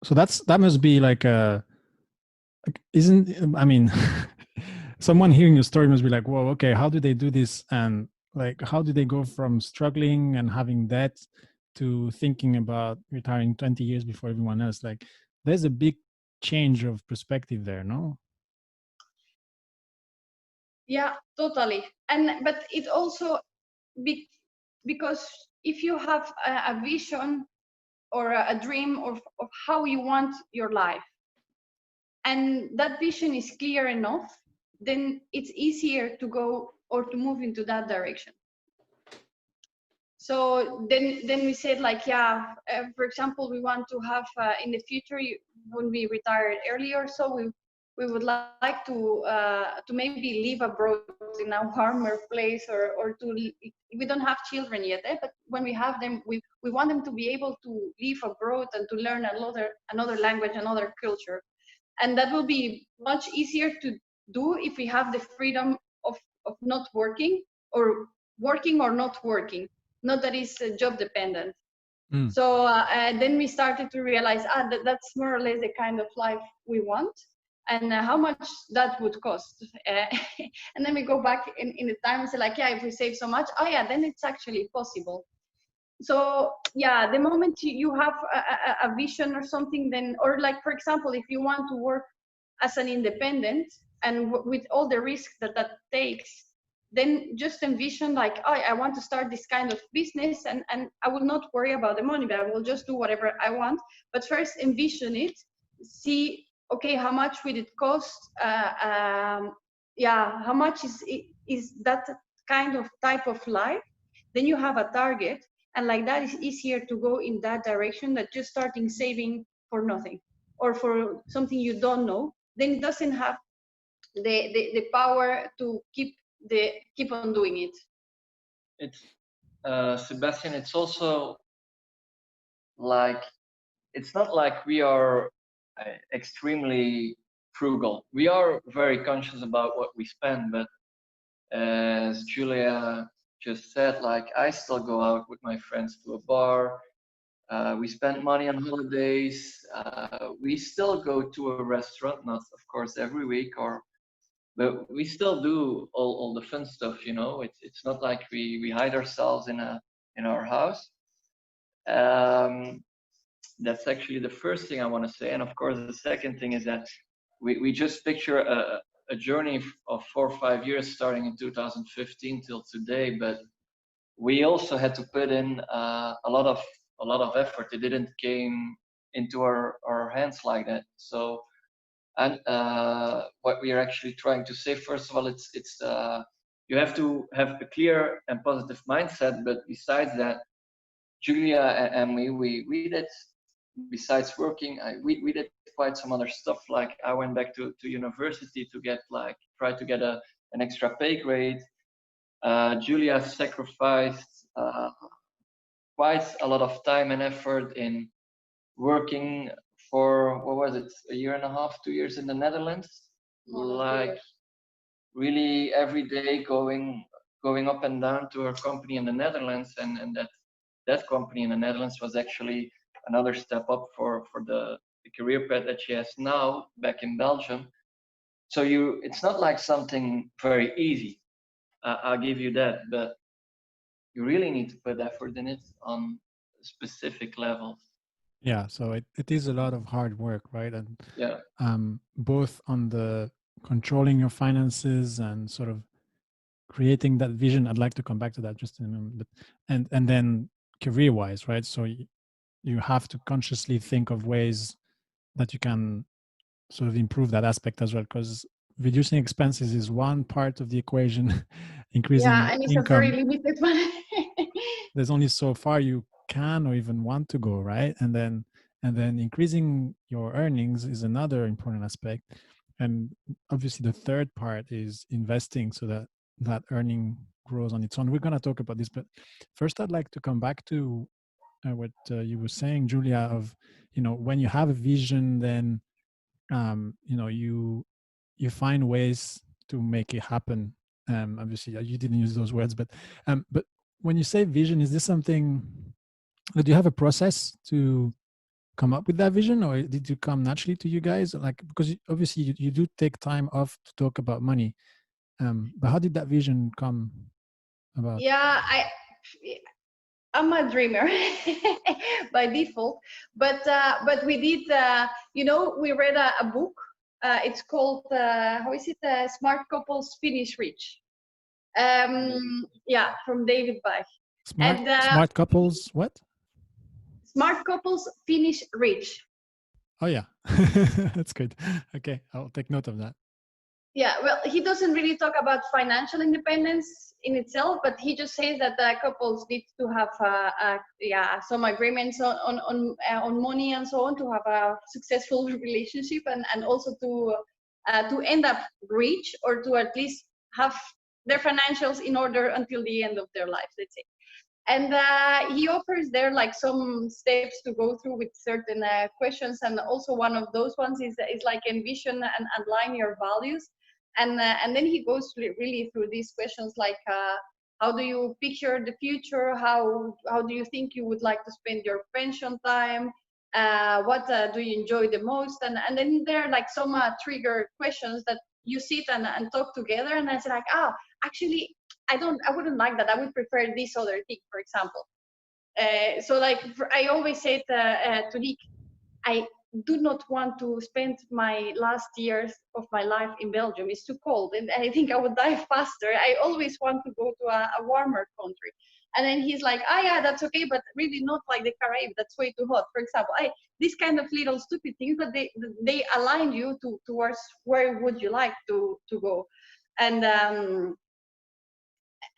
that must be like I mean, someone hearing your story must be like, whoa, okay, how do they do this? And like, how do they go from struggling and having debt to thinking about retiring 20 years before everyone else? Like, there's a big change of perspective there, no? Yeah, totally. But it also because if you have a vision or a dream of how you want your life, and that vision is clear enough, then it's easier to go or to move into that direction. So then we said like, yeah, for example, we want to have in the future, when we retire earlier, so we would like to maybe live abroad in a warmer place, or we don't have children yet, but when we have them, we want them to be able to live abroad and to learn another language, another culture. And that will be much easier to do if we have the freedom of not working, or working or not working, not that is job dependent. So then we started to realize that's more or less the kind of life we want, and how much that would cost. And then we go back in the time and say like, yeah, if we save so much, then it's actually possible. So yeah, the moment you have a vision or something, then, or like, for example, if you want to work as an independent and with all the risks that takes, then just envision like, I want to start this kind of business, and I will not worry about the money, but I will just do whatever I want. But first envision it, see, okay, how much will it cost? How much is that kind of type of life? Then you have a target, and like that is easier to go in that direction than just starting saving for nothing or for something you don't know. Then it doesn't have the power to keep on doing it. It's Sebastian, it's also like, it's not like we are extremely frugal. We are very conscious about what we spend, but as Julia just said, like, I still go out with my friends to a bar. We spend money on holidays. We still go to a restaurant, not of course every week, but we still do all the fun stuff. It's not like we hide ourselves in our house. Um, that's actually the first thing I want to say. And of course, the second thing is that we just picture a journey of 4 or 5 years starting in 2015 till today, but we also had to put in a lot of effort. It didn't came into our hands like that. So, and what we are actually trying to say, first of all, it's you have to have a clear and positive mindset. But besides that, Julia and me, we did, besides working, we did quite some other stuff. Like I went back to university to get try to get an extra pay grade. Julia sacrificed quite a lot of time and effort in working for, what was it, a year and a half, 2 years in the Netherlands. Like really every day going up and down to her company in the Netherlands, and that company in the Netherlands was actually another step up for the career path that she has now back in Belgium. So it's not like something very easy. I'll give you that, but you really need to put effort in it on specific levels. Yeah, so it is a lot of hard work, right? And Yeah, both on the controlling your finances and sort of creating that vision. I'd like to come back to that just in a moment, but and then career wise, right? So you have to consciously think of ways that you can sort of improve that aspect as well, because reducing expenses is one part of the equation. Yeah, Increasing and it's a very income, limited one. there's only so far you can or even want to go, right? And then increasing your earnings is another important aspect. And obviously the third part is investing so that that earning grows on its own. We're going to talk about this, but first I'd like to come back to what you were saying, Julia, of when you have a vision, then you find ways to make it happen. Obviously you didn't use those words, but when you say vision, is this something, do you have a process to come up with that vision, or did it come naturally to you guys? Like, because obviously you do take time off to talk about money, but how did that vision come about? Yeah, I'm a dreamer by default, but we did, we read a book. It's called, how is it? Smart Couples Finish Rich. Yeah, from David Bach. smart And smart couples, what? Smart Couples Finish Rich. Oh yeah. That's good. Okay, I'll take note of that. Yeah, well, he doesn't really talk about financial independence in itself, but he just says that couples need to have some agreements on money and so on to have a successful relationship, and also to end up rich, or to at least have their financials in order until the end of their life, let's say. And he offers there like some steps to go through with certain questions, and also one of those ones is like envision and align your values, and then he goes really through these questions like how do you picture the future, how do you think you would like to spend your pension time, what do you enjoy the most, and then there are like some trigger questions that you sit and talk together, and it's like, actually I wouldn't like that. I would prefer this other thing, for example. So like I always say to Nick, I do not want to spend my last years of my life in Belgium. It's too cold, and I think I would die faster. I always want to go to a warmer country. And then he's like, yeah, that's okay, but really not like the Caribbean. That's way too hot. For example, these kind of little stupid things, but they align you towards where would you like to go. And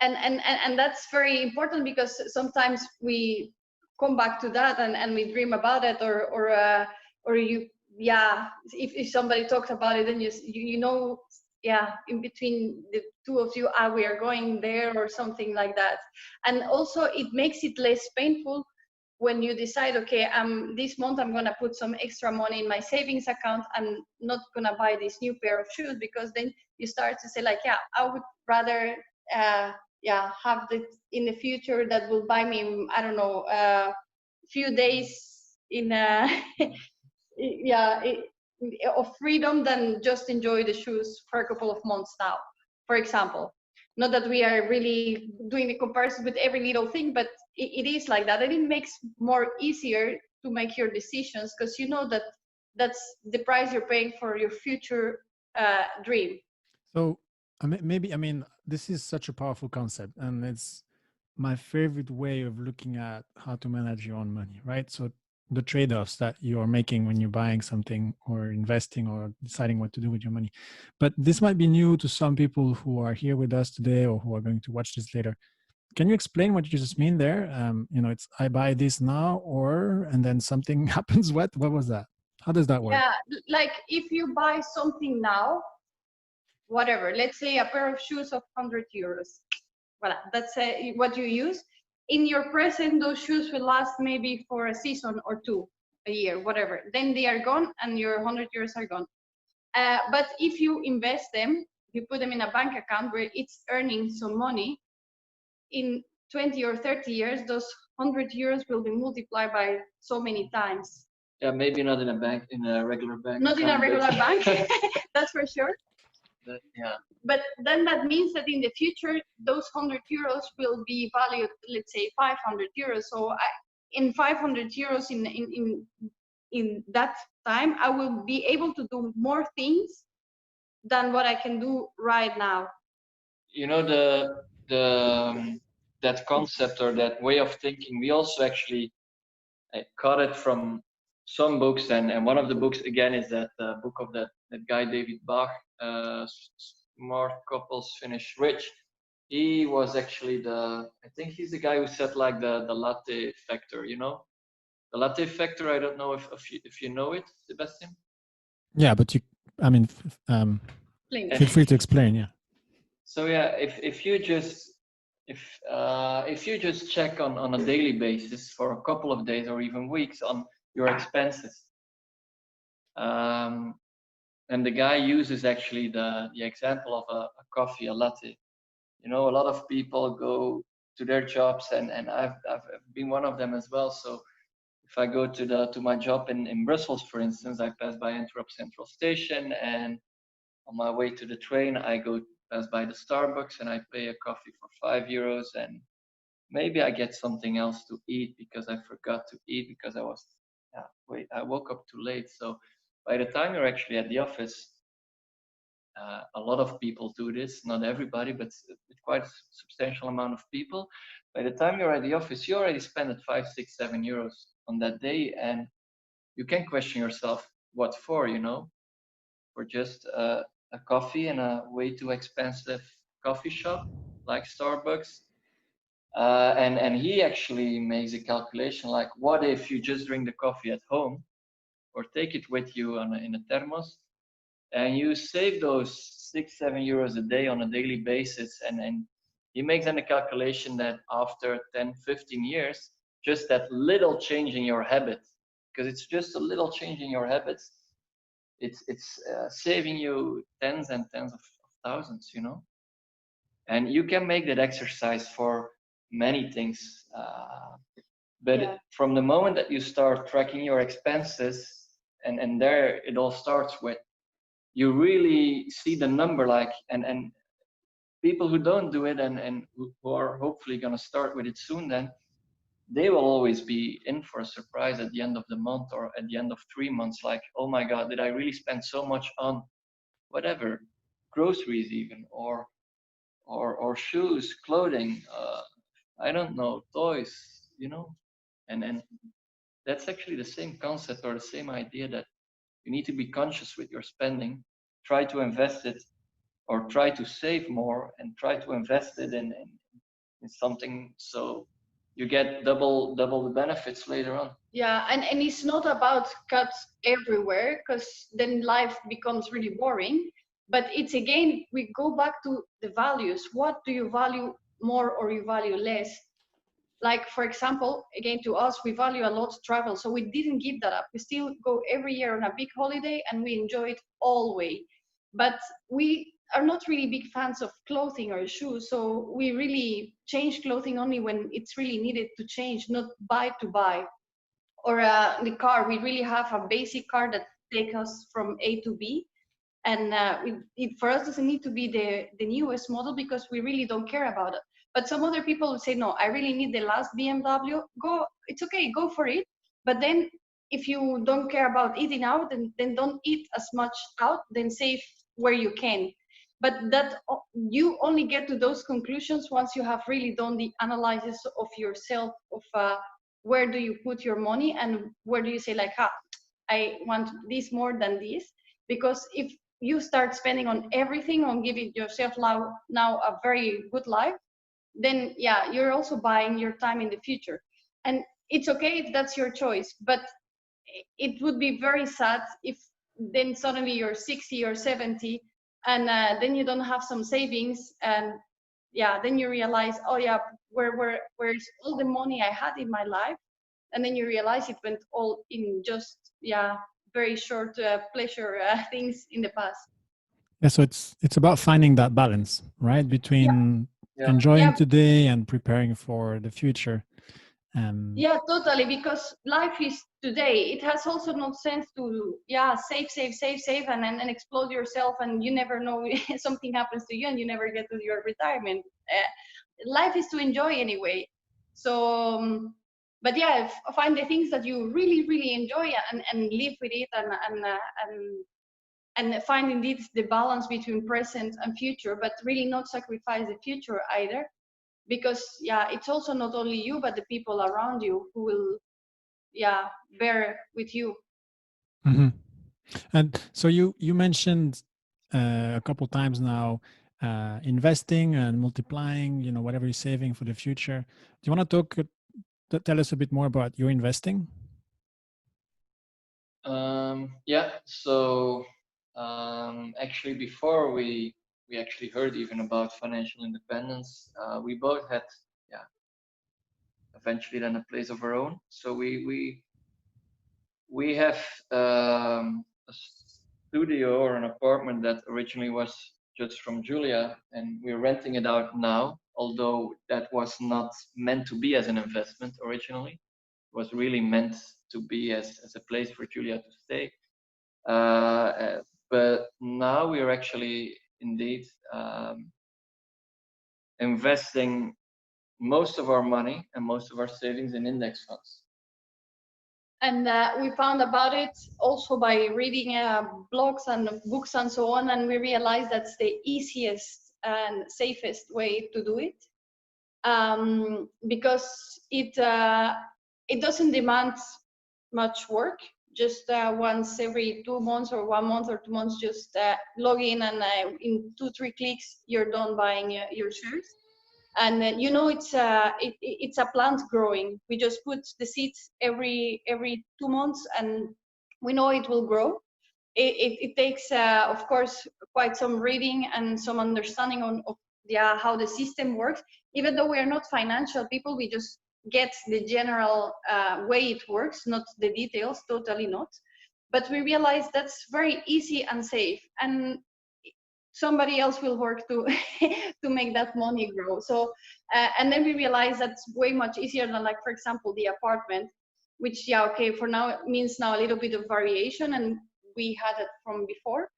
and that's very important, because sometimes we come back to that and we dream about it, or you, yeah, if somebody talks about it, then yeah, in between the two of you, we are going there or something like that. And also it makes it less painful when you decide, okay, this month I'm gonna put some extra money in my savings account. I'm not gonna buy this new pair of shoes, because then you start to say like, yeah, I would rather have that in the future that will buy me, I don't know, a few days in yeah, of freedom than just enjoy the shoes for a couple of months now, for example. Not that we are really doing the comparison with every little thing, but it is like that, and it makes more easier to make your decisions because you know that that's the price you're paying for your future dream. So maybe, I mean, this is such a powerful concept, and it's my favorite way of looking at how to manage your own money, right? So the trade-offs that you are making when you're buying something or investing or deciding what to do with your money. But this might be new to some people who are here with us today or who are going to watch this later. Can you explain what you just mean there? It's I buy this now, or and then something happens. What was that? How does that work? Yeah, like if you buy something now, whatever, let's say a pair of shoes of 100 euros. Voilà, that's what you use. In your present, those shoes will last maybe for a season or two, a year, whatever. Then they are gone and your 100 euros are gone. But if you invest them, you put them in a bank account where it's earning some money, in 20 or 30 years, those 100 euros will be multiplied by so many times. Yeah, maybe not in a bank, in a regular bank. Not in a regular bank, that's for sure. Yeah. But then that means that in the future, those 100 euros will be valued, let's say 500 euros. So in 500 euros in that time, I will be able to do more things than what I can do right now. You know, that concept or that way of thinking, we also actually caught it from some books, and one of the books again is that book of that guy David Bach, Smart Couples Finish Rich. He was actually I think he's the guy who said like the latte factor, the latte factor. I don't know if you know it, Sebastian. Yeah, but I mean, feel free to explain. Yeah. So yeah, if you just check on a daily basis for a couple of days or even weeks on your expenses, and the guy uses actually the example of a coffee, a latte. A lot of people go to their jobs, and I've been one of them as well. So if I go to my job in Brussels, for instance, I pass by Antwerp Central Station, and on my way to the train, I go pass by the Starbucks and I pay a coffee for €5, and maybe I get something else to eat because I forgot to eat because I woke up too late. So by the time you're actually at the office, a lot of people do this, not everybody, but quite a substantial amount of people. By the time you're at the office, you already spent 5, 6, €7 on that day, and you can question yourself, what for, for just a coffee in a way too expensive coffee shop like Starbucks. And he actually makes a calculation like, what if you just drink the coffee at home or take it with you in a thermos, and you save those 6, €7 a day on a daily basis. And he makes then a calculation that after 10, 15 years, just that little change in your habit, because it's just a little change in your habits, it's saving you tens and tens of thousands, and you can make that exercise for many things. But from the moment that you start tracking your expenses, and there it all starts with, you really see the number, like, and people who don't do it and who are hopefully going to start with it soon, then they will always be in for a surprise at the end of the month or at the end of 3 months, like, oh my god, did I really spend so much on whatever, groceries even, or shoes, clothing, I don't know, toys, and that's actually the same concept or the same idea, that you need to be conscious with your spending, try to invest it, or try to save more and try to invest it in something, so you get double the benefits later on. Yeah, and it's not about cuts everywhere, because then life becomes really boring. But it's, again, we go back to the values. What do you value more or you value less? Like, for example, again, to us, we value a lot travel, so we didn't give that up. We still go every year on a big holiday and we enjoy it all way. But we are not really big fans of clothing or shoes, so we really change clothing only when it's really needed to change, not buy to buy. Or the car, we really have a basic car that takes us from A to B, and it for us doesn't need to be the newest model because we really don't care about it. But some other people will say, no, I really need the last BMW. Go, it's okay, go for it. But then if you don't care about eating out, then don't eat as much out, then save where you can. But that you only get to those conclusions once you have really done the analysis of yourself, of where do you put your money and where do you say like, I want this more than this. Because if you start spending on everything, on giving yourself now a very good life, then yeah, you're also buying your time in the future. And it's okay if that's your choice, but it would be very sad if then suddenly you're 60 or 70 and then you don't have some savings, and yeah, then you realize, oh yeah, where's all the money I had in my life? And then you realize it went all in just, yeah, very short pleasure things in the past. Yeah, so it's about finding that balance, right, Yeah, between Yeah. enjoying yeah, today and preparing for the future. yeah, totally. Because life is today. It has also no sense to, yeah, save, and explode yourself, and you never know something happens to you, and you never get to your retirement. Life is to enjoy anyway. So, but yeah, find the things that you really, really enjoy, and live with it, and find indeed the balance between present and future, but really not sacrifice the future either, because yeah, it's also not only you but the people around you who will, yeah, bear with you. Mhm. And so you mentioned a couple times now investing and multiplying, whatever you're saving for the future. Do you want to tell us a bit more about your investing? Yeah. So actually, before we actually heard even about financial independence, we both had, yeah, eventually then a place of our own. So we have a studio or an apartment that originally was just from Julia, and we're renting it out now. Although that was not meant to be as an investment originally, it was really meant to be as a place for Julia to stay. But now we are actually indeed investing most of our money and most of our savings in index funds. And we found about it also by reading blogs and books and so on, and we realized that's the easiest and safest way to do it, because it doesn't demand much work. Just once every 2 months or 1 month or 2 months, just log in, and in 2-3 clicks you're done buying your shares. And it's a plant growing. We just put the seeds every 2 months, and we know it will grow. It takes of course quite some reading and some understanding of yeah, how the system works. Even though we are not financial people, we just get the general way it works, not the details, totally not. But we realize that's very easy and safe, and somebody else will work to to make that money grow. So and then we realize that's way much easier than, like, for example, the apartment, which, yeah, okay, for now it means now a little bit of variation, and we had it from before.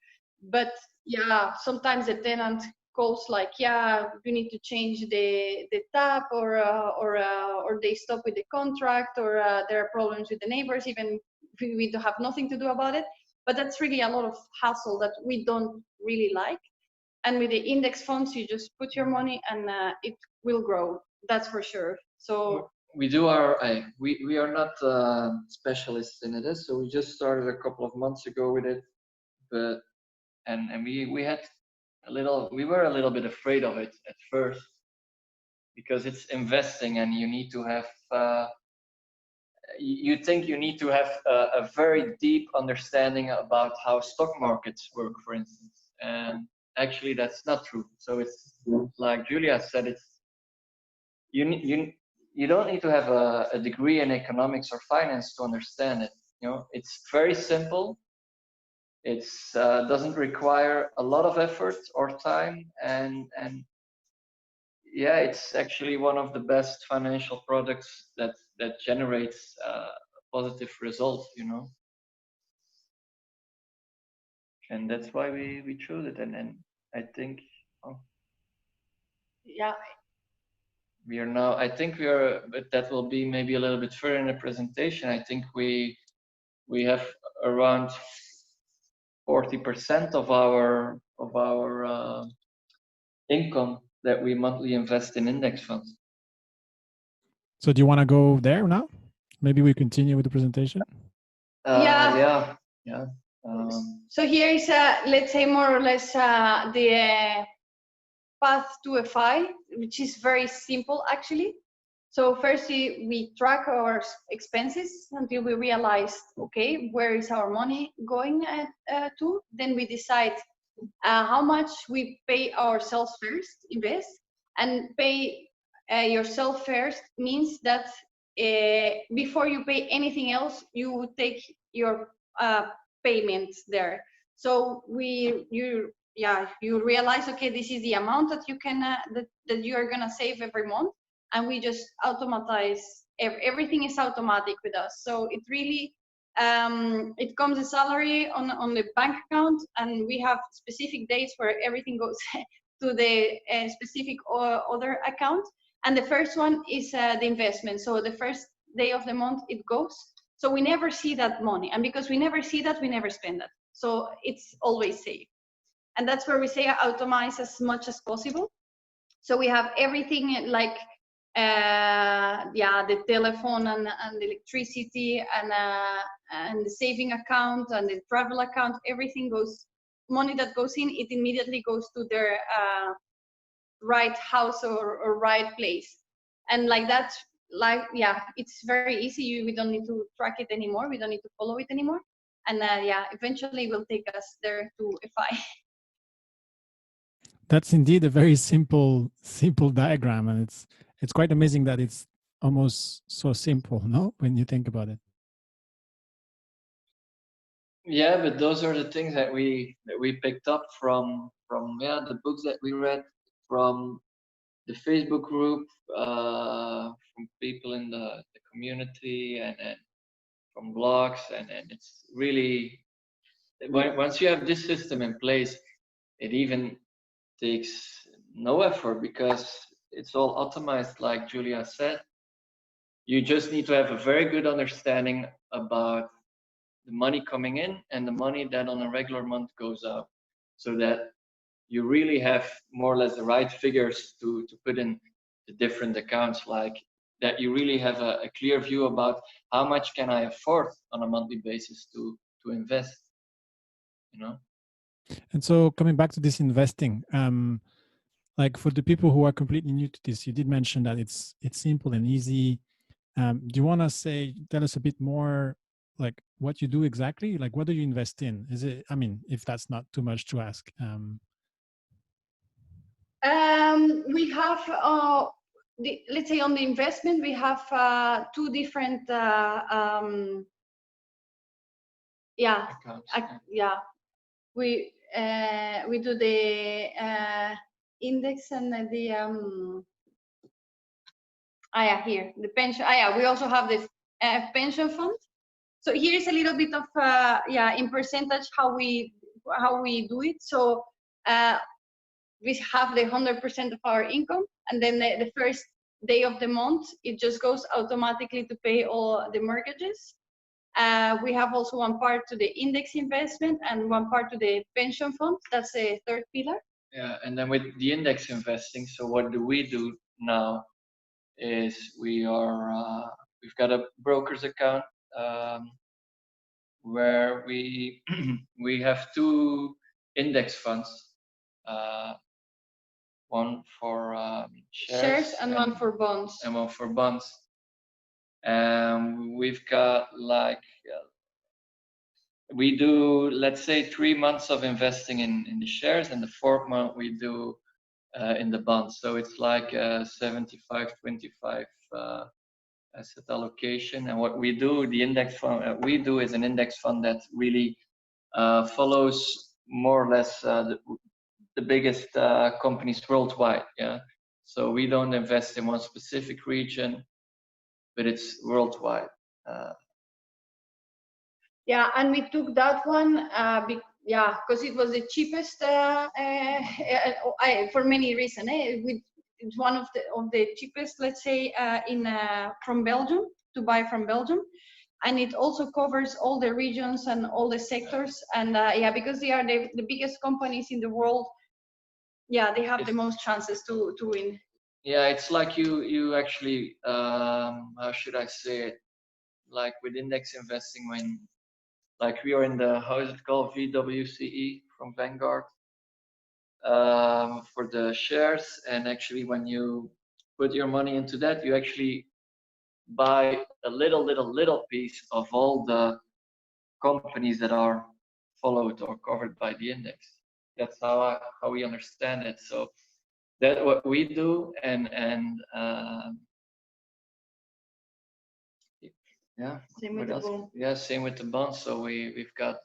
But yeah, sometimes the tenant calls like, yeah, you need to change the tap, or they stop with the contract, or there are problems with the neighbors, even if we don't have nothing to do about it. But that's really a lot of hassle that we don't really like. And with the index funds, you just put your money, and it will grow, that's for sure. So We do our we are not specialists in it, so we just started a couple of months ago with it. But and we had we were a little bit afraid of it at first, because it's investing and you need to have you think you need to have a very deep understanding about how stock markets work, for instance, and actually that's not true. So it's like Julia said, it's you don't need to have a degree in economics or finance to understand it. It's very simple. It's doesn't require a lot of effort or time, and yeah, it's actually one of the best financial products that generates positive results, you know. And that's why we chose it. And I think, oh, Yeah. we are now, I think we are, but that will be maybe a little bit further in the presentation. I think we have around 40% of our income that we monthly invest in index funds. So do you want to go there now? Maybe we continue with the presentation. Yeah. Yeah. So here is, let's say, more or less the path to a FI, which is very simple actually. So first we track our expenses until we realize, okay, where is our money going to? Then we decide how much we pay ourselves first, invest, and pay yourself first means that before you pay anything else, you take your payments there. So you realize, okay, this is the amount that you can that you are gonna save every month, and we just automatize. Everything is automatic with us. So it really it comes a salary on the bank account, and we have specific dates where everything goes to the specific other account. And the first one is the investment. So the first day of the month it goes. So we never see that money, and because we never see that, we never spend that. So it's always safe, and that's where we say automate as much as possible. So we have everything like the telephone and the electricity and the saving account and the travel account. Everything goes, money that goes in, it immediately goes to their right house or right place. And like that, like, yeah, it's very easy. We don't need to track it anymore. We don't need to follow it anymore. And eventually will take us there to FI. That's indeed a very simple diagram, and it's quite amazing that it's almost so simple, no? When you think about it. Yeah, but those are the things that we picked up from the books that we read, from the Facebook group, from people in the community, and from blogs, and it's really, once you have this system in place, it even takes no effort because it's all optimized, like Julia said. You just need to have a very good understanding about the money coming in and the money that on a regular month goes out, so that you really have more or less the right figures to put in the different accounts, like that you really have a clear view about how much can I afford on a monthly basis to invest, you know. And so coming back to this investing, like for the people who are completely new to this, you did mention that it's simple and easy. Do you want to tell us a bit more, like what you do exactly? Like what do you invest in? Is it, I mean, if that's not too much to ask. We have, let's say on the investment, we have two different, accounts. We do the index and the here the pension. We also have the pension fund. So here is a little bit of in percentage how we do it. So we have the 100% of our income, and then the first day of the month it just goes automatically to pay all the mortgages. We have also one part to the index investment and one part to the pension fund. That's the third pillar. Yeah, and then with the index investing, so what do we do now is we've got a broker's account where we we have two index funds, one for shares and one for bonds. And one for bonds. We've got like we do, let's say, 3 months of investing in the shares, and the fourth month we do in the bonds. So it's like 75-25 asset allocation. And what we do, the index fund we do is an index fund that really follows more or less the biggest companies worldwide. Yeah, so we don't invest in one specific region, but it's worldwide. Yeah, and we took that one, because it was the cheapest for many reasons. It's one of the cheapest, let's say, from Belgium, to buy from Belgium, and it also covers all the regions and all the sectors. And because they are the biggest companies in the world, they have the most chances to win. Yeah, it's like you actually, how should I say it? Like with index investing, when like we are in the, how is it called, VWCE from Vanguard, for the shares, and actually when you put your money into that, you actually buy a little piece of all the companies that are followed or covered by the index. That's how we understand it. So that's what we do, and yeah, Same with the bond. Yeah, same with the bonds. So we've got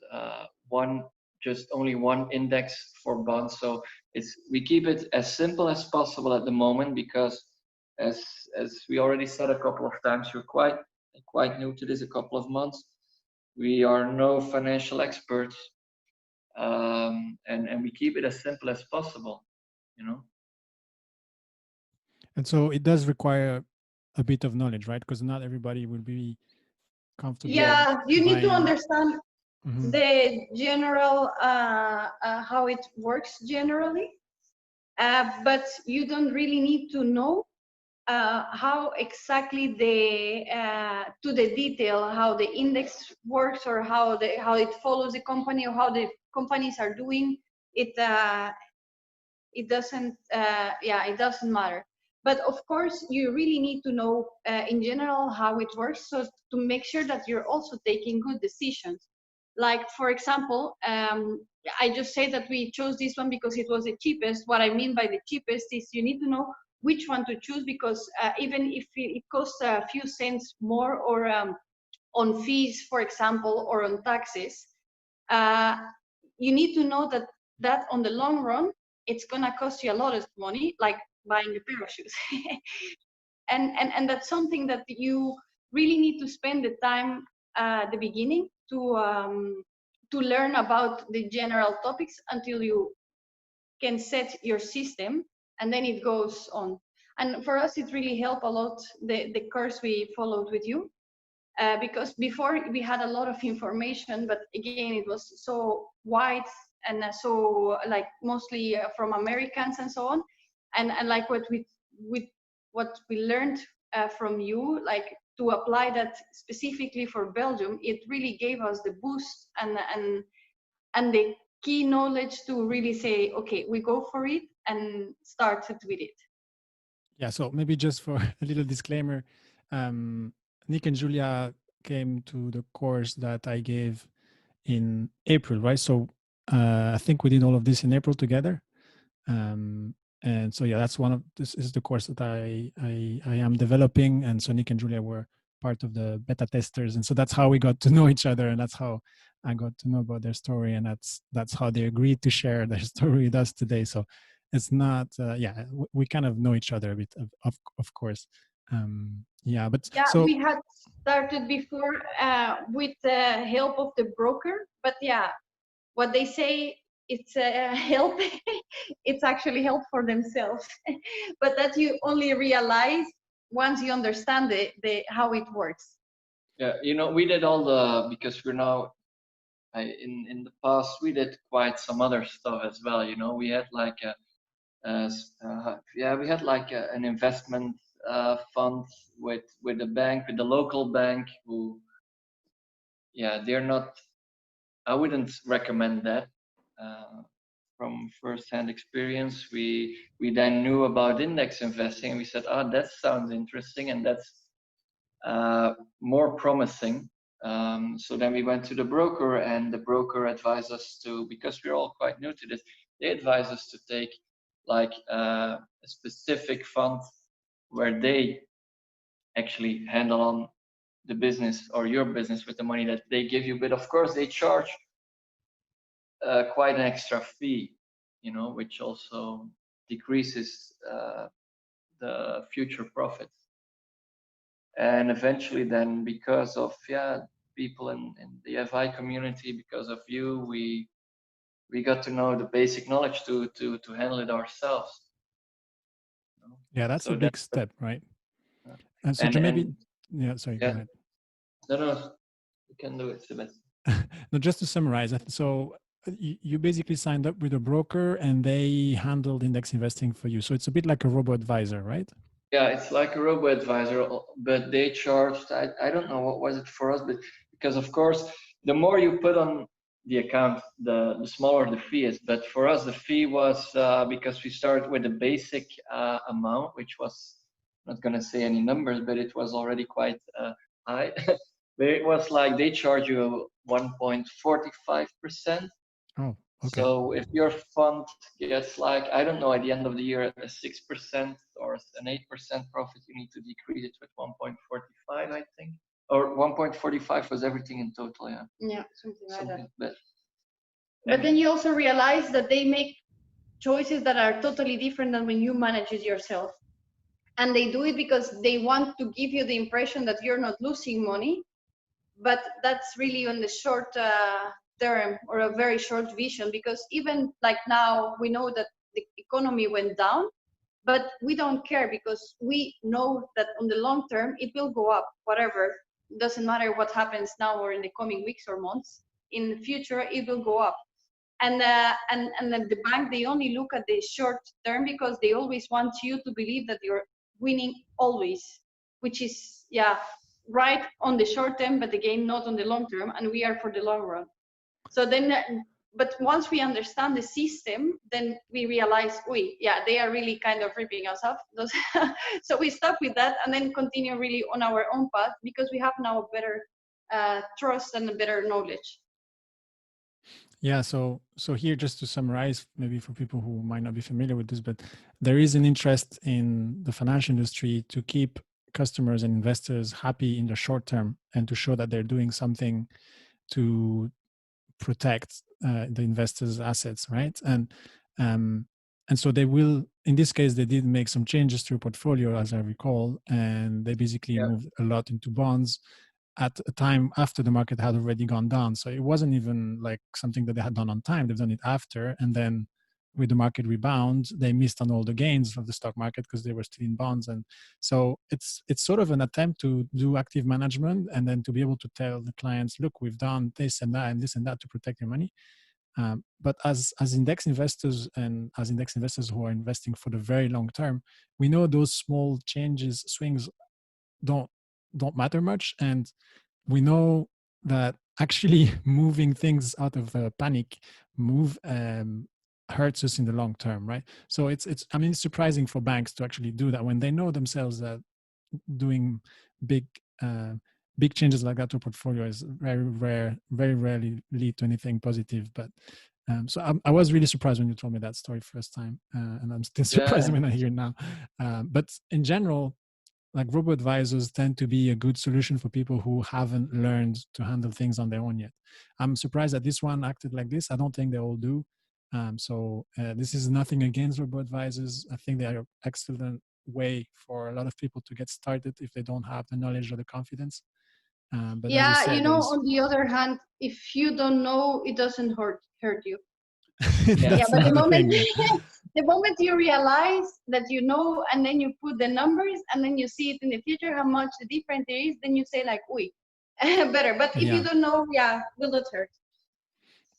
only one index for bonds. So we keep it as simple as possible at the moment, because as we already said a couple of times, we're quite new to this, a couple of months. We are no financial experts, and we keep it as simple as possible, you know. And so it does require a bit of knowledge, right? Because not everybody will be comfortable. Yeah, you need to buying. understand the general how it works generally, but you don't really need to know how exactly to the detail how the index works, or how it follows the company, or how the companies are doing it. It doesn't it doesn't matter. But of course you really need to know in general how it works, so to make sure that you're also taking good decisions. Like, for example, I just say that we chose this one because it was the cheapest. What I mean by the cheapest is you need to know which one to choose, because even if it costs a few cents more, or on fees, for example, or on taxes, uh, you need to know that on the long run it's gonna cost you a lot of money, like buying a pair of shoes. and that's something that you really need to spend the time at the beginning to learn about the general topics until you can set your system, and then it goes on. And for us it really helped a lot, the course we followed with you, because before we had a lot of information, but again it was so wide, and so like mostly from Americans and so on, and like what we learned from you, like to apply that specifically for Belgium, it really gave us the boost and the key knowledge to really say, okay, we go for it, and started with it. Yeah, so maybe just for a little disclaimer, Nick and Julia came to the course that I gave in April, right? So I think we did all of this in April together. And so yeah, this is the course that I am developing, and so Nick and Julia were part of the beta testers, and so that's how we got to know each other, and that's how I got to know about their story, and that's how they agreed to share their story with us today. So it's not we kind of know each other a bit, of course. But yeah, so we had started before with the help of the broker, but yeah, what they say, it's help. It's actually help for themselves. But that you only realize once you understand the how it works. Yeah, we did because we're now, in the past we did quite some other stuff as well. We had like we had like an investment fund with the bank, with the local bank, who, they're not, I wouldn't recommend that. From first-hand experience, we then knew about index investing, and we said, that sounds interesting, and that's more promising. So then we went to the broker, and the broker advised us because we're all quite new to this, they advised us to take like a specific fund where they actually handle on the business or your business with the money that they give you. But of course they charge quite an extra fee, which also decreases the future profits. And eventually then, because of people in the FI community, because of you, we got to know the basic knowledge to handle it ourselves. Yeah, that's So a big step, right? And so sorry, yeah. go ahead. No, you can do it, Sebastian. No, just to summarize, so you basically signed up with a broker and they handled index investing for you. So it's a bit like a robo advisor, right? Yeah, it's like a robo advisor, but they charged, I don't know what was it for us, but because of course, the more you put on the account, the smaller the fee is. But for us, the fee was because we started with a basic amount, which was, not going to say any numbers, but it was already quite high. But it was like they charge you 1.45%. Oh, okay. So if your fund gets like, I don't know, at the end of the year a 6% or an 8% profit, you need to decrease it with 1.45, I think. Or 1.45 was everything in total, yeah. Yeah, something like that. But then you also realize that they make choices that are totally different than when you manage it yourself. And they do it because they want to give you the impression that you're not losing money, but that's really on the short term or a very short vision, because even like now we know that the economy went down, but we don't care because we know that on the long term it will go up, whatever. It doesn't matter what happens now or in the coming weeks or months. In the future it will go up. And then the bank, they only look at the short term because they always want you to believe that you're winning always, which is right on the short term, but again not on the long term, and we are for the long run. So then but once we understand the system, then we realize they are really kind of ripping us off. So we stop with that and then continue really on our own path, because we have now a better trust and a better knowledge. Yeah, so here, just to summarize, maybe for people who might not be familiar with this, but there is an interest in the financial industry to keep customers and investors happy in the short term and to show that they're doing something to protect the investors' assets, right? And so they will, in this case, they did make some changes to your portfolio, as I recall, and they basically moved a lot into bonds at a time after the market had already gone down. So it wasn't even like something that they had done on time. They've done it after, and then with the market rebound, they missed on all the gains of the stock market because they were still in bonds. And so it's sort of an attempt to do active management and then to be able to tell the clients, look, we've done this and that and this and that to protect your money. But as index investors and as index investors who are investing for the very long term, we know those small changes, swings don't matter much. And we know that actually moving things out of panic move hurts us in the long term, right? So it's surprising for banks to actually do that when they know themselves that doing big changes like that to a portfolio is very rare, very rarely lead to anything positive. But so I was really surprised when you told me that story first time, and I'm still surprised when I hear it now. But in general, like robo advisors tend to be a good solution for people who haven't learned to handle things on their own yet. I'm surprised that this one acted like this. I don't think they all do. So this is nothing against robo advisors. I think they are an excellent way for a lot of people to get started if they don't have the knowledge or the confidence. But as you said, on the other hand, if you don't know, it doesn't hurt you. That's but another thing. Yeah. The moment you realize that you know, and then you put the numbers, and then you see it in the future how much the difference there is, then you say like, "Oi, better." But if you don't know, will not hurt.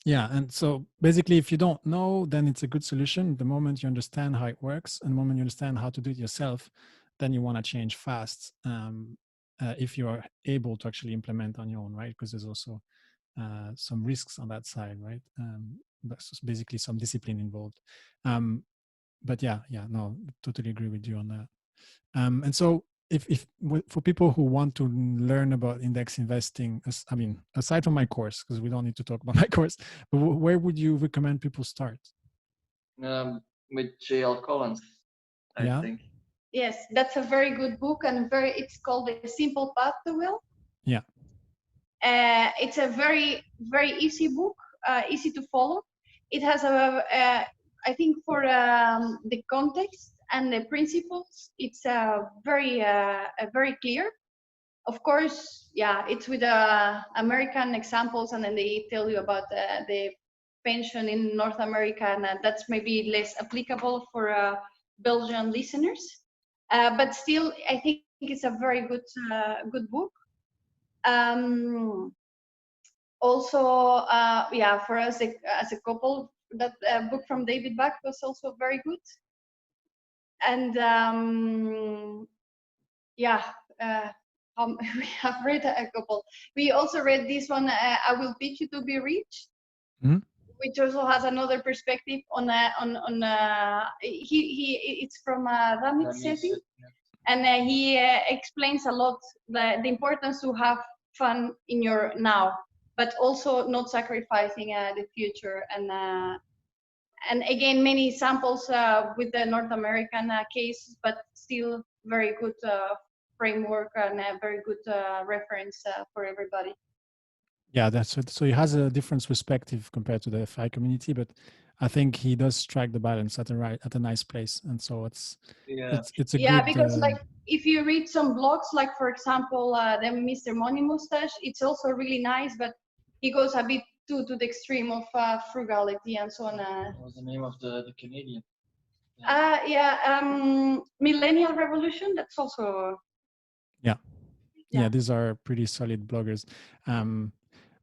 Yeah, and so basically, if you don't know, then it's a good solution. The moment you understand how it works, and the moment you understand how to do it yourself, then you want to change fast. If you are able to actually implement on your own, right? Because there's also some risks on that side, right? That's basically some discipline involved. But no, totally agree with you on that. And so if for people who want to learn about index investing, I mean, aside from my course, because we don't need to talk about my course, but where would you recommend people start? With J.L. Collins, I think. Yes, that's a very good book, and it's called The Simple Path to Wealth. Yeah. It's a very, very easy book, easy to follow. it has I think for the context and the principles, it's very clear. Of course, yeah, it's with American examples, and then they tell you about the pension in North America, and that's maybe less applicable for Belgian listeners. But still, I think it's a very good book. Um, Also, yeah, for us as a couple, that book from David Bach was also very good. And yeah, we have read a couple. We also read this one, I Will Teach You to Be Rich, Mhm. which also has another perspective on it's from Ramit Sethi, and he explains a lot the importance to have fun in your now, but also not sacrificing the future. And again, many samples with the North American case, but still very good framework and a very good reference for everybody. Yeah, that's it. So he has a different perspective compared to the FI community, but I think he does strike the balance at a nice place, and so Yeah. it's a Yeah, good. because like if you read some blogs, like for example, the Mr. Money Mustache, it's also really nice, but he goes a bit too to the extreme of frugality and so on. What was the name of the Canadian? Millennial Revolution. That's also Yeah, these are pretty solid bloggers.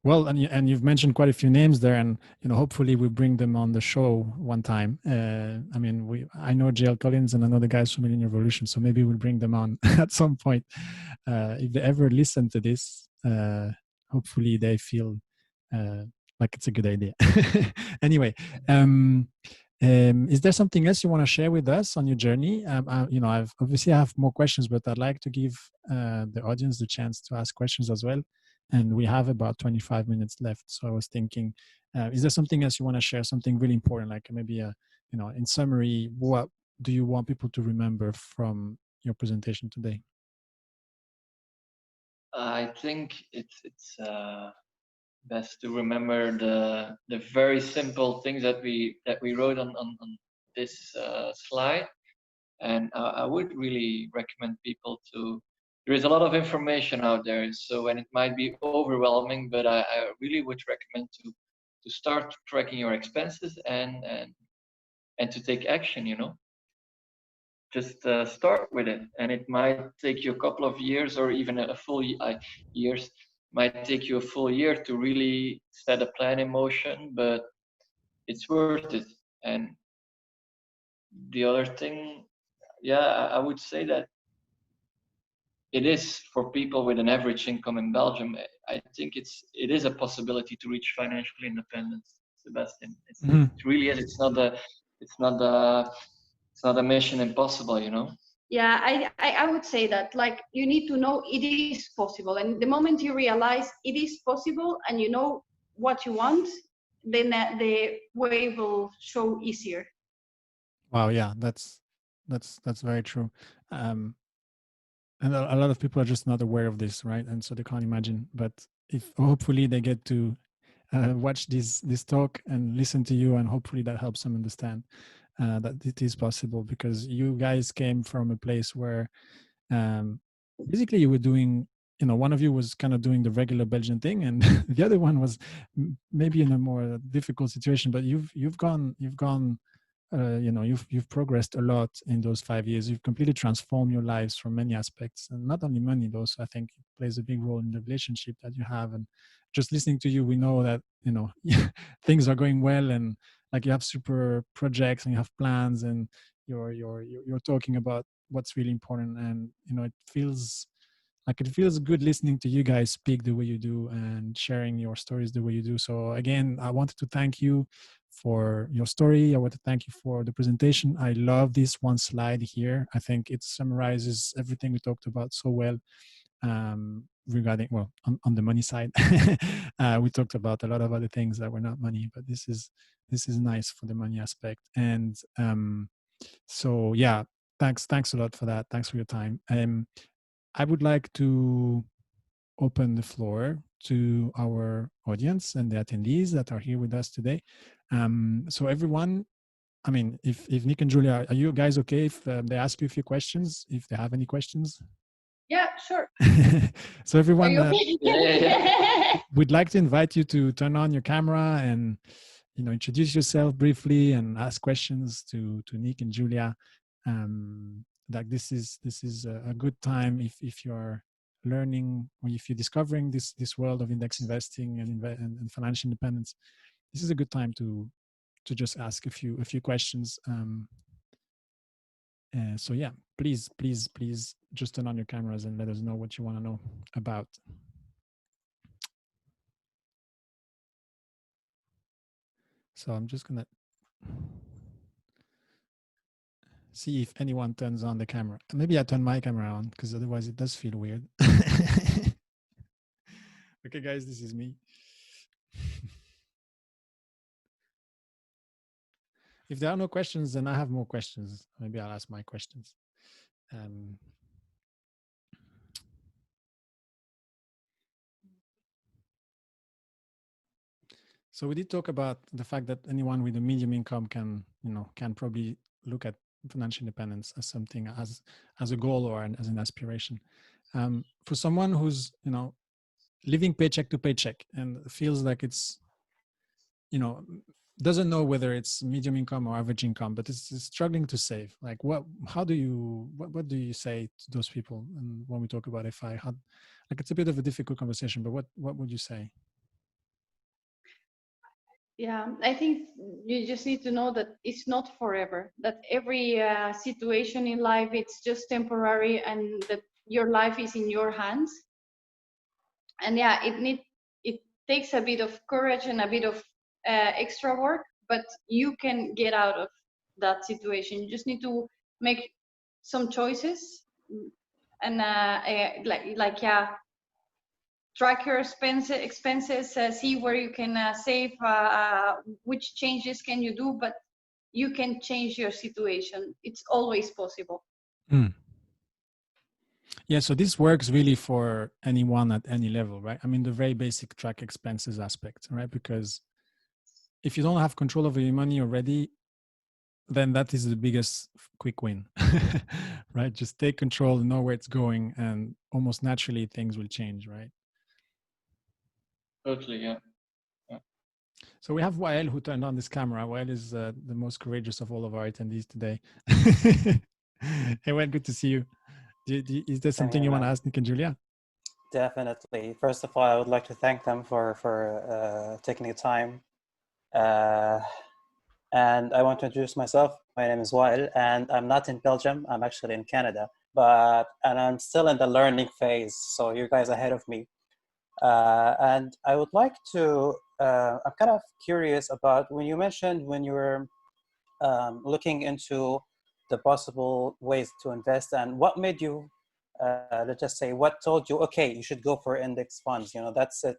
Well, and you've mentioned quite a few names there, and hopefully we bring them on the show one time. I mean, I know JL Collins and I know the guys from Millennium Revolution, so maybe we'll bring them on at some point. If they ever listen to this, hopefully they feel like it's a good idea. Anyway, is there something else you want to share with us on your journey? I've obviously I have more questions, but I'd like to give the audience the chance to ask questions as well. And we have about 25 minutes left. So I was thinking, is there something else you want to share? Something really important, like maybe in summary, what do you want people to remember from your presentation today? I think it's best to remember the very simple things that we wrote on this slide, and I would really recommend people to. There is a lot of information out there, so and it might be overwhelming, but I really would recommend to start tracking your expenses and to take action. Just start with it, and it might take you a couple of years or even a full years. Might take you a full year to really set a plan in motion, but it's worth it. And the other thing, yeah, I would say that it is for people with an average income in Belgium. I think it is a possibility to reach financial independence, Sebastian. It really is. It's not a mission impossible. Yeah, I would say that, like, you need to know it is possible, and the moment you realize it is possible and you know what you want, then the way will show easier. Wow, yeah, that's very true. And a lot of people are just not aware of this, right? And so they can't imagine. But if hopefully they get to watch this talk and listen to you, and hopefully that helps them understand that it is possible, because you guys came from a place where um, basically you were doing, one of you was kind of doing the regular Belgian thing, and the other one was maybe in a more difficult situation. But you've gone you've progressed a lot in those 5 years. You've completely transformed your lives from many aspects, and not only money though. So I think it plays a big role in the relationship that you have. And just listening to you, we know that things are going well, and like you have super projects and you have plans, and you're talking about what's really important. And it feels good listening to you guys speak the way you do and sharing your stories the way you do. So again, I wanted to thank you for your story. I want to thank you for the presentation. I love this one slide here. I think it summarizes everything we talked about so well. Regarding, well, on the money side, we talked about a lot of other things that were not money, but this is nice for the money aspect. And so yeah, thanks a lot for that. Thanks for your time. I would like to open the floor to our audience and the attendees that are here with us today. So everyone, I mean, if Nick and Julia, are you guys okay if they ask you a few questions, if they have any questions? Yeah, sure. So everyone, Yeah. we'd like to invite you to turn on your camera and introduce yourself briefly and ask questions to Nick and Julia. Like this is a good time if you're learning or if you're discovering this world of index investing and financial independence. This is a good time to just ask a few questions. So yeah, please just turn on your cameras and let us know what you want to know about. So I'm just gonna see if anyone turns on the camera. Maybe I turn my camera on because otherwise it does feel weird. Okay, guys, this is me. If there are no questions, then I have more questions. Maybe I'll ask my questions. So we did talk about the fact that anyone with a medium income can probably look at financial independence as something as a goal or as an aspiration. For someone who's living paycheck to paycheck and feels like it's doesn't know whether it's medium income or average income, but is struggling to save. Like what do you say to those people? And when we talk about FI, it's a bit of a difficult conversation, but what would you say? Yeah, I think you just need to know that it's not forever, that every situation in life, it's just temporary, and that your life is in your hands. And yeah, it takes a bit of courage and a bit of extra work, but you can get out of that situation. You just need to make some choices, and yeah, track your expenses, see where you can save, which changes can you do, but you can change your situation. It's always possible. Yeah, so this works really for anyone at any level, right? I mean, the very basic track expenses aspect, right? Because if you don't have control over your money already, then that is the biggest quick win, right? Just take control, know where it's going, and almost naturally things will change, right? Totally, yeah. So we have Wael who turned on this camera. Wael is the most courageous of all of our attendees today. Hey, Wael, good to see you. Is there something you want to ask Nick and Julia? Definitely. First of all, I would like to thank them for taking the time. And I want to introduce myself. My name is Wael, and I'm not in Belgium. I'm actually in Canada, and I'm still in the learning phase. So you guys ahead of me. And I would like to, I'm kind of curious about when you mentioned when you were looking into the possible ways to invest, and what made you, let's just say, what told you, okay, you should go for index funds, that's it.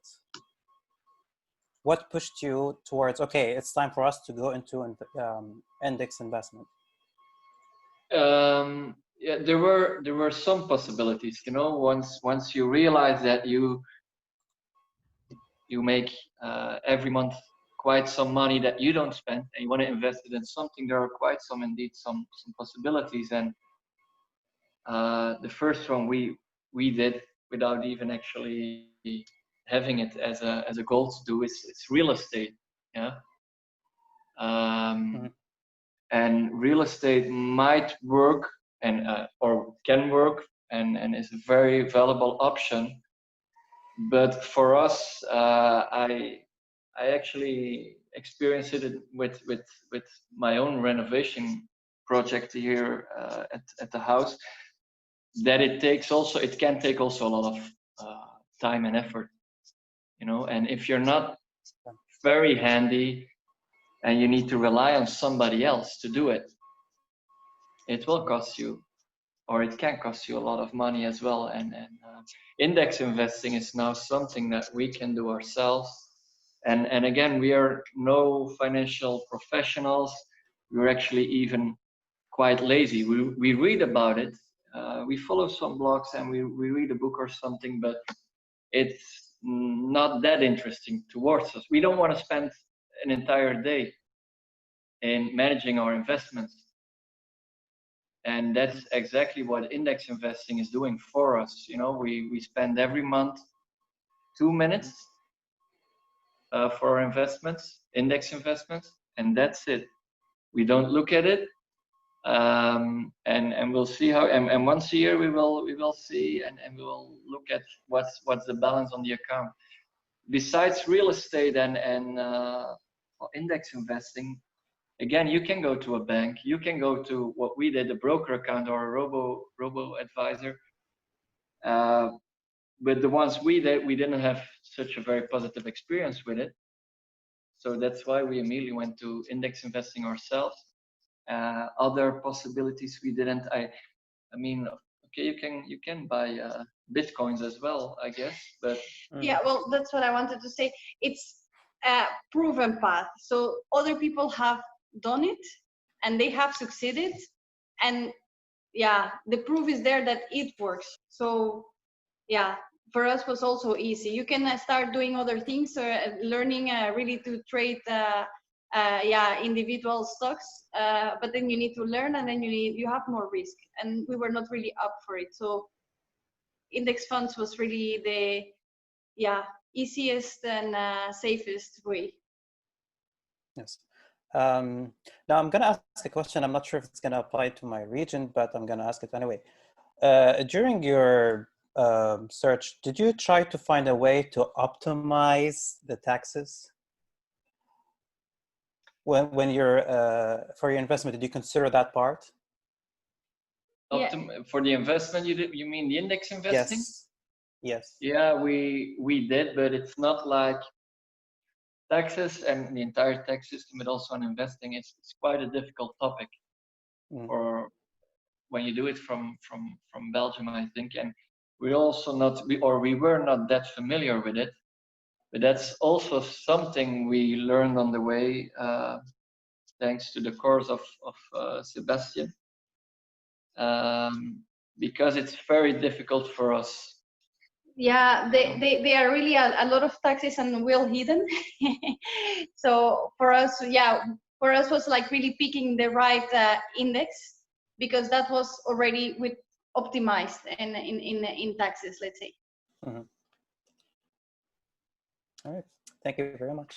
What pushed you towards, okay, it's time for us to go into index investment? Yeah, there were some possibilities, once you realize that you make every month quite some money that you don't spend and you want to invest it in something, there are quite some possibilities. And the first one we did without even actually having it as a goal to do is real estate. Yeah. And real estate might work and or can work and is a very valuable option. But for us, I actually experienced it with my own renovation project here at the house, that it can take also a lot of time and effort, and if you're not very handy and you need to rely on somebody else to do it, it will cost you, or it can cost you a lot of money as well. And index investing is now something that we can do ourselves. And again, we are no financial professionals. We're actually even quite lazy. We read about it. We follow some blogs and we read a book or something, but it's not that interesting towards us. We don't want to spend an entire day in managing our investments. And that's exactly what index investing is doing for us. You know, we spend every month 2 minutes for our investments, index investments, and that's it. We don't look at it, and we'll see how. And once a year we will see, and we will look at what's the balance on the account. Besides real estate and index investing, again, you can go to a bank, you can go to what we did, a broker account or a robo advisor. But the ones we did, we didn't have such a very positive experience with it. So that's why we immediately went to index investing ourselves. Other possibilities we didn't. I mean, okay, you can buy bitcoins as well, I guess. But yeah, well, that's what I wanted to say. It's a proven path. So other people have done it, and they have succeeded, and yeah, the proof is there that it works. So yeah, for us was also easy. You can start doing other things or learning really to trade yeah, individual stocks, but then you need to learn, and then you have more risk, and we were not really up for it. So index funds was really the easiest and safest way. Yes. Now I'm going to ask a question. I'm not sure if it's going to apply to my region, but I'm going to ask it anyway. During your search, did you try to find a way to optimize the taxes? When you're for your investment, did you consider that part? For the investment, you mean the index investing? Yes. Yeah, we did, but it's not like taxes and the entire tax system, but also on investing. It's quite a difficult topic for when you do it from Belgium, I think. And we were not that familiar with it. But that's also something we learned on the way, thanks to the course of Sebastian, because it's very difficult for us. Yeah, they are really a lot of taxes and well hidden. So for us, yeah, for us was like really picking the right index, because that was already with optimized in taxes, let's say. Mm-hmm. All right, thank you very much.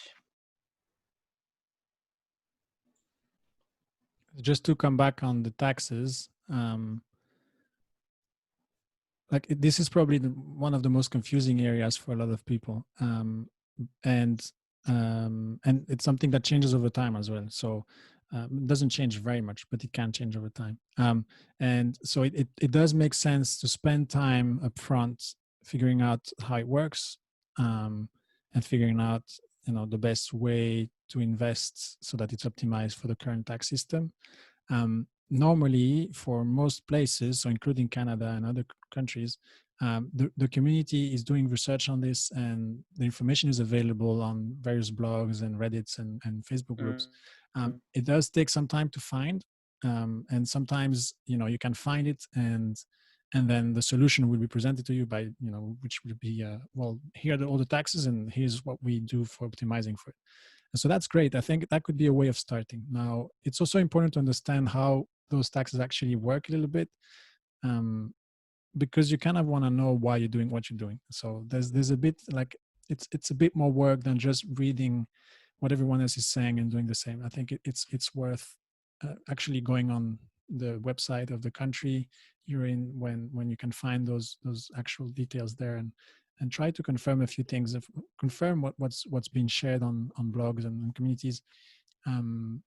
Just to come back on the taxes, like this is probably one of the most confusing areas for a lot of people, and it's something that changes over time as well. So it doesn't change very much, but it can change over time. And so it does make sense to spend time up front figuring out how it works, and figuring out the best way to invest so that it's optimized for the current tax system. Normally, for most places, so including Canada and other countries, the community is doing research on this, and the information is available on various blogs and Reddits and Facebook groups. It does take some time to find, and sometimes you can find it, and then the solution will be presented to you by which will be well, here are all the taxes, and here's what we do for optimizing for it. And so that's great. I think that could be a way of starting. Now, it's also important to understand how those taxes actually work a little bit, because you kind of want to know why you're doing what you're doing. So there's a bit like it's a bit more work than just reading what everyone else is saying and doing the same. I think it's worth actually going on the website of the country you're in when you can find those actual details there, and try to confirm a few things, confirm what's been shared on blogs and communities, and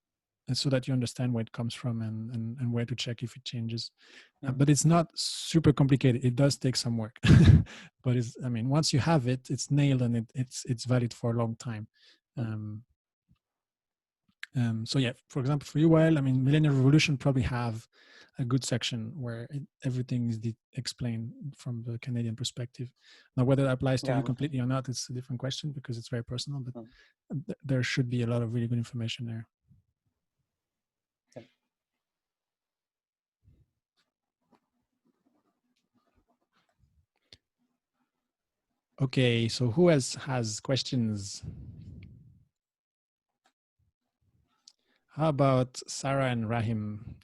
so that you understand where it comes from and where to check if it changes. But it's not super complicated. It does take some work, but once you have it, it's nailed, and it's valid for a long time. So yeah, for example, for you, Millennial Revolution probably have a good section where everything is explained from the Canadian perspective. Now, whether that applies to you completely or not, it's a different question because it's very personal, but there should be a lot of really good information there. Okay, so who else has questions? How about Sarah and Rahim?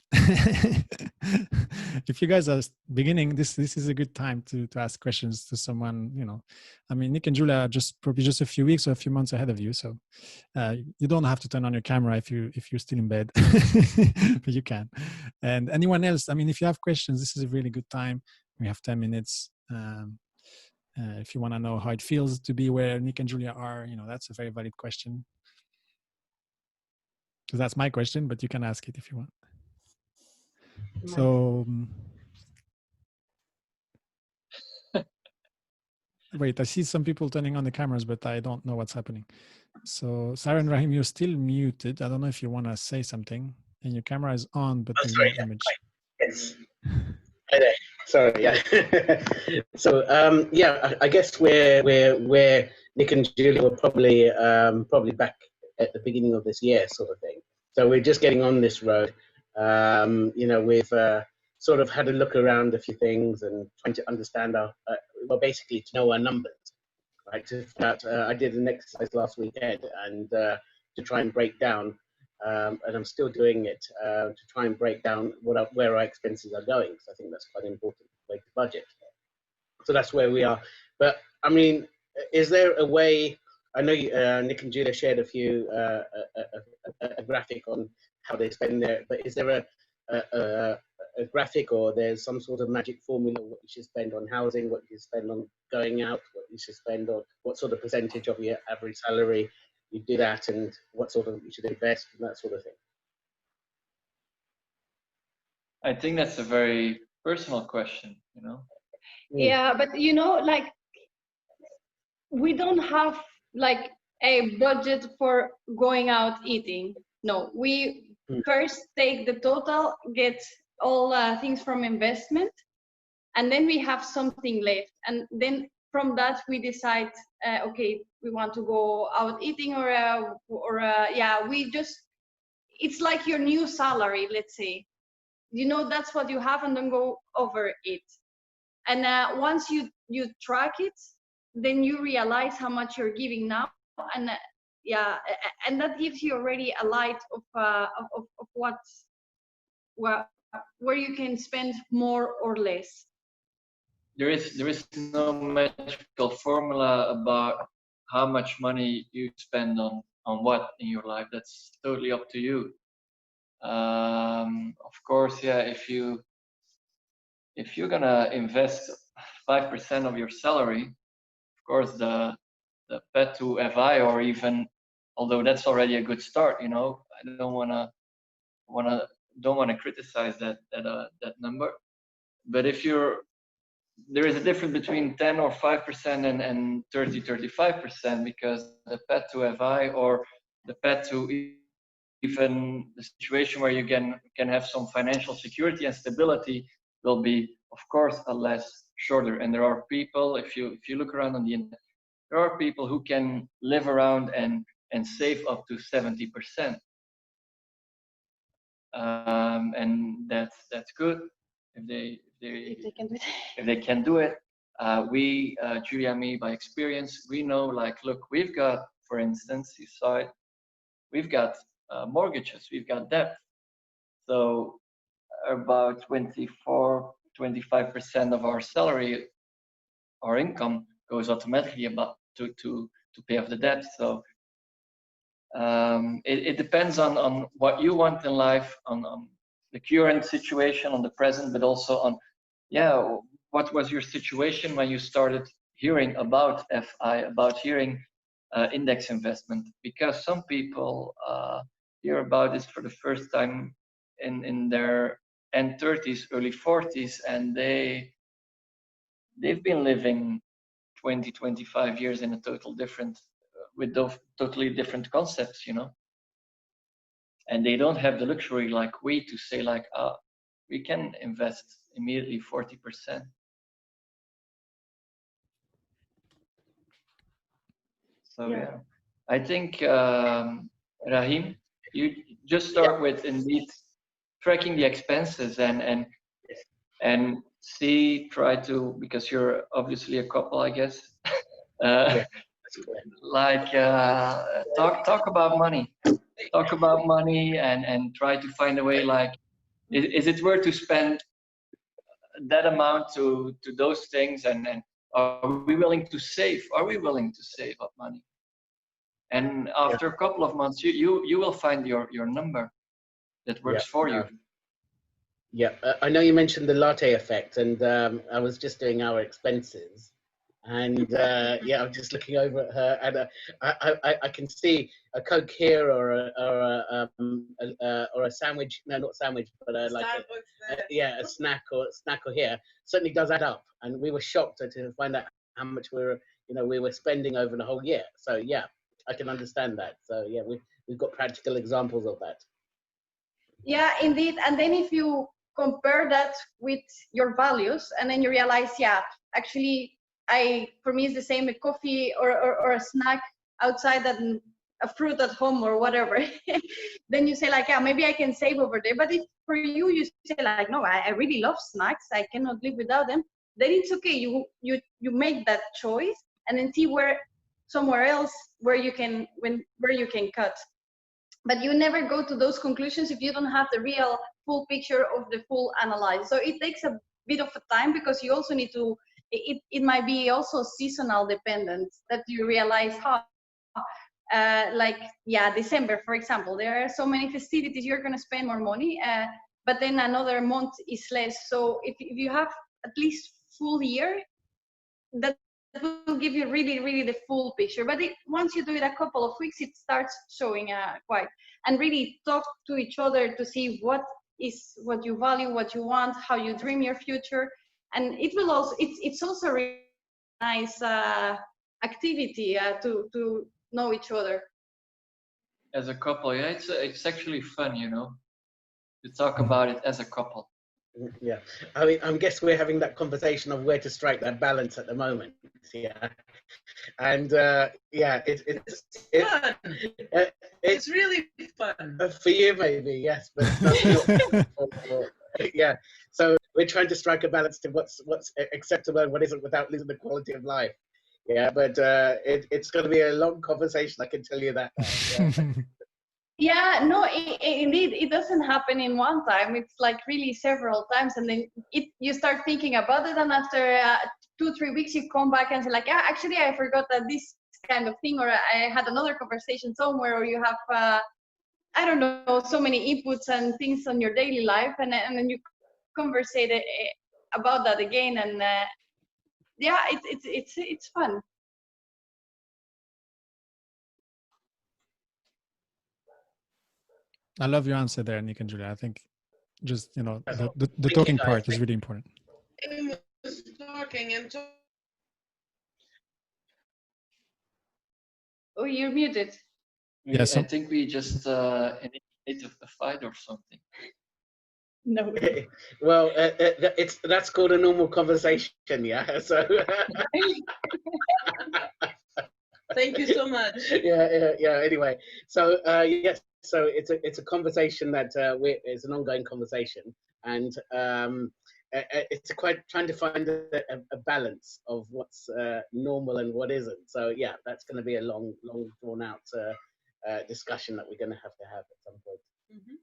If you guys are beginning, this is a good time to ask questions to someone, you know. I mean, Nick and Julia are just probably just a few weeks or a few months ahead of you, so you don't have to turn on your camera if you're still in bed, but you can. And anyone else, I mean, if you have questions, this is a really good time. We have 10 minutes. If you want to know how it feels to be where Nick and Julia are, you know, that's a very valid question. Because that's my question, but you can ask it if you want. So, wait, I see some people turning on the cameras, but I don't know what's happening. So, Sarah and Rahim, you're still muted. I don't know if you want to say something. And your camera is on, but there's no image. Yes. Hi there. Sorry. Yeah. So yeah, I guess where Nick and Julia were probably back at the beginning of this year, sort of thing. So we're just getting on this road. You know, we've sort of had a look around a few things and trying to understand our, well, basically to know our numbers. Right. I did an exercise last weekend and to try and break down. And I'm still doing it to try and break down where our expenses are going. So I think that's quite an important way to budget. So that's where we are. But I mean, is there a way? I know Nick and Julia shared a graphic on how they spend their. But is there a graphic or there's some sort of magic formula what you should spend on housing, what you should spend on going out, what you should spend on what sort of percentage of your average salary you do that, and what sort of you should invest and that sort of thing? I think that's a very personal question, you know. Yeah, but you know, like we don't have like a budget for going out eating. No, we first take the total, get all things from investment, and then we have something left, and then from that we decide, okay, we want to go out eating or yeah, we just, it's like your new salary, let's say, you know, that's what you have, and don't go over it. And once you track it, then you realize how much you're giving now, and yeah, and that gives you already a light of what, where you can spend more or less. There is no magical formula about how much money you spend on what in your life. That's totally up to you. Of course, yeah, if you're gonna invest 5% of your salary, of course the pet to FI, or even, although that's already a good start, you know, I don't wanna criticize that number. But if there is a difference between 10 or 5% and 30-35%, because the pet to FI or the pet to even the situation where you can have some financial security and stability will be, of course, a less shorter. And there are people, if you look around on the internet, there are people who can live around and save up to 70%. And that's good if they can do it. if they can do it. We, Julia and me, by experience, we know, like, look, we've got, for instance, you saw it, we've got mortgages, we've got debt. So about 24-25% of our salary, our income, goes automatically about to pay off the debt. So it depends on what you want in life, on the current situation, on the present, but also on, yeah, what was your situation when you started hearing about FI, about hearing index investment? Because some people hear about this for the first time in their end 30s, early 40s, and they've been living 20-25 years in a with those totally different concepts, you know. And they don't have the luxury like we to say, like, we can invest immediately 40%. So yeah, I think Rahim, you just start with indeed tracking the expenses and try to, because you're obviously a couple, I guess. Yeah. Like talk about money. Talk about money and try to find a way. Like, is it worth to spend that amount to those things? And are we willing to save? Are we willing to save up money? And after a couple of months, you will find your number that works for you. Yeah, I know you mentioned the latte effect, and I was just doing our expenses, and yeah, I'm just looking over at her, and I can see a Coke here or a sandwich. No, not sandwich, but like a snack or here. Certainly does add up, and we were shocked to find out how much we were spending over the whole year. So yeah, I can understand that. So yeah, we've got practical examples of that. Yeah, indeed. And then if you compare that with your values, and then you realize, yeah, actually, for me it's the same, a coffee or a snack outside than a fruit at home or whatever. Then you say like, yeah, maybe I can save over there. But if for you say like, no, I really love snacks, I cannot live without them, then it's okay. You make that choice and then see somewhere else where you can cut. But you never go to those conclusions if you don't have the real full picture of the full analysis. So it takes a bit of a time, because you also need to, it might be also seasonal dependent, that you realize like, yeah, December, for example, there are so many festivities, you're going to spend more money, but then another month is less. So if you have at least full year, that will give you really the full picture. But once you do it a couple of weeks, it starts showing quite, and really talk to each other to see what you value, what you want, how you dream your future. And it will also, it's also a really nice activity to know each other. As a couple, yeah, it's actually fun, to talk about it as a couple. Yeah, I mean, I guess we're having that conversation of where to strike that balance at the moment. Yeah, and yeah, it's really fun for you, maybe, yes, but yeah. So we're trying to strike a balance to what's acceptable and what isn't, without losing the quality of life. Yeah, but it's going to be a long conversation, I can tell you that. Yeah. Yeah, no, indeed, it doesn't happen in one time. It's like really several times, and then you start thinking about it, and after 2-3 weeks, you come back and say like, yeah, actually, I forgot that this kind of thing, or I had another conversation somewhere, or you have, I don't know, so many inputs and things on your daily life, and then you conversate about that again, and yeah, it's fun. I love your answer there, Nick and Julia. I think just, the Thank talking you, guys. part is really important. Oh, you're muted. Yeah, I think we just initiated a fight or something. No. Well, that's called a normal conversation, yeah. So. Thank you so much. Yeah. Anyway, so yes, so it's a conversation that it's an ongoing conversation, and it's quite trying to find a balance of what's normal and what isn't. So yeah, that's going to be a long drawn out discussion that we're going to have at some point. Mm-hmm.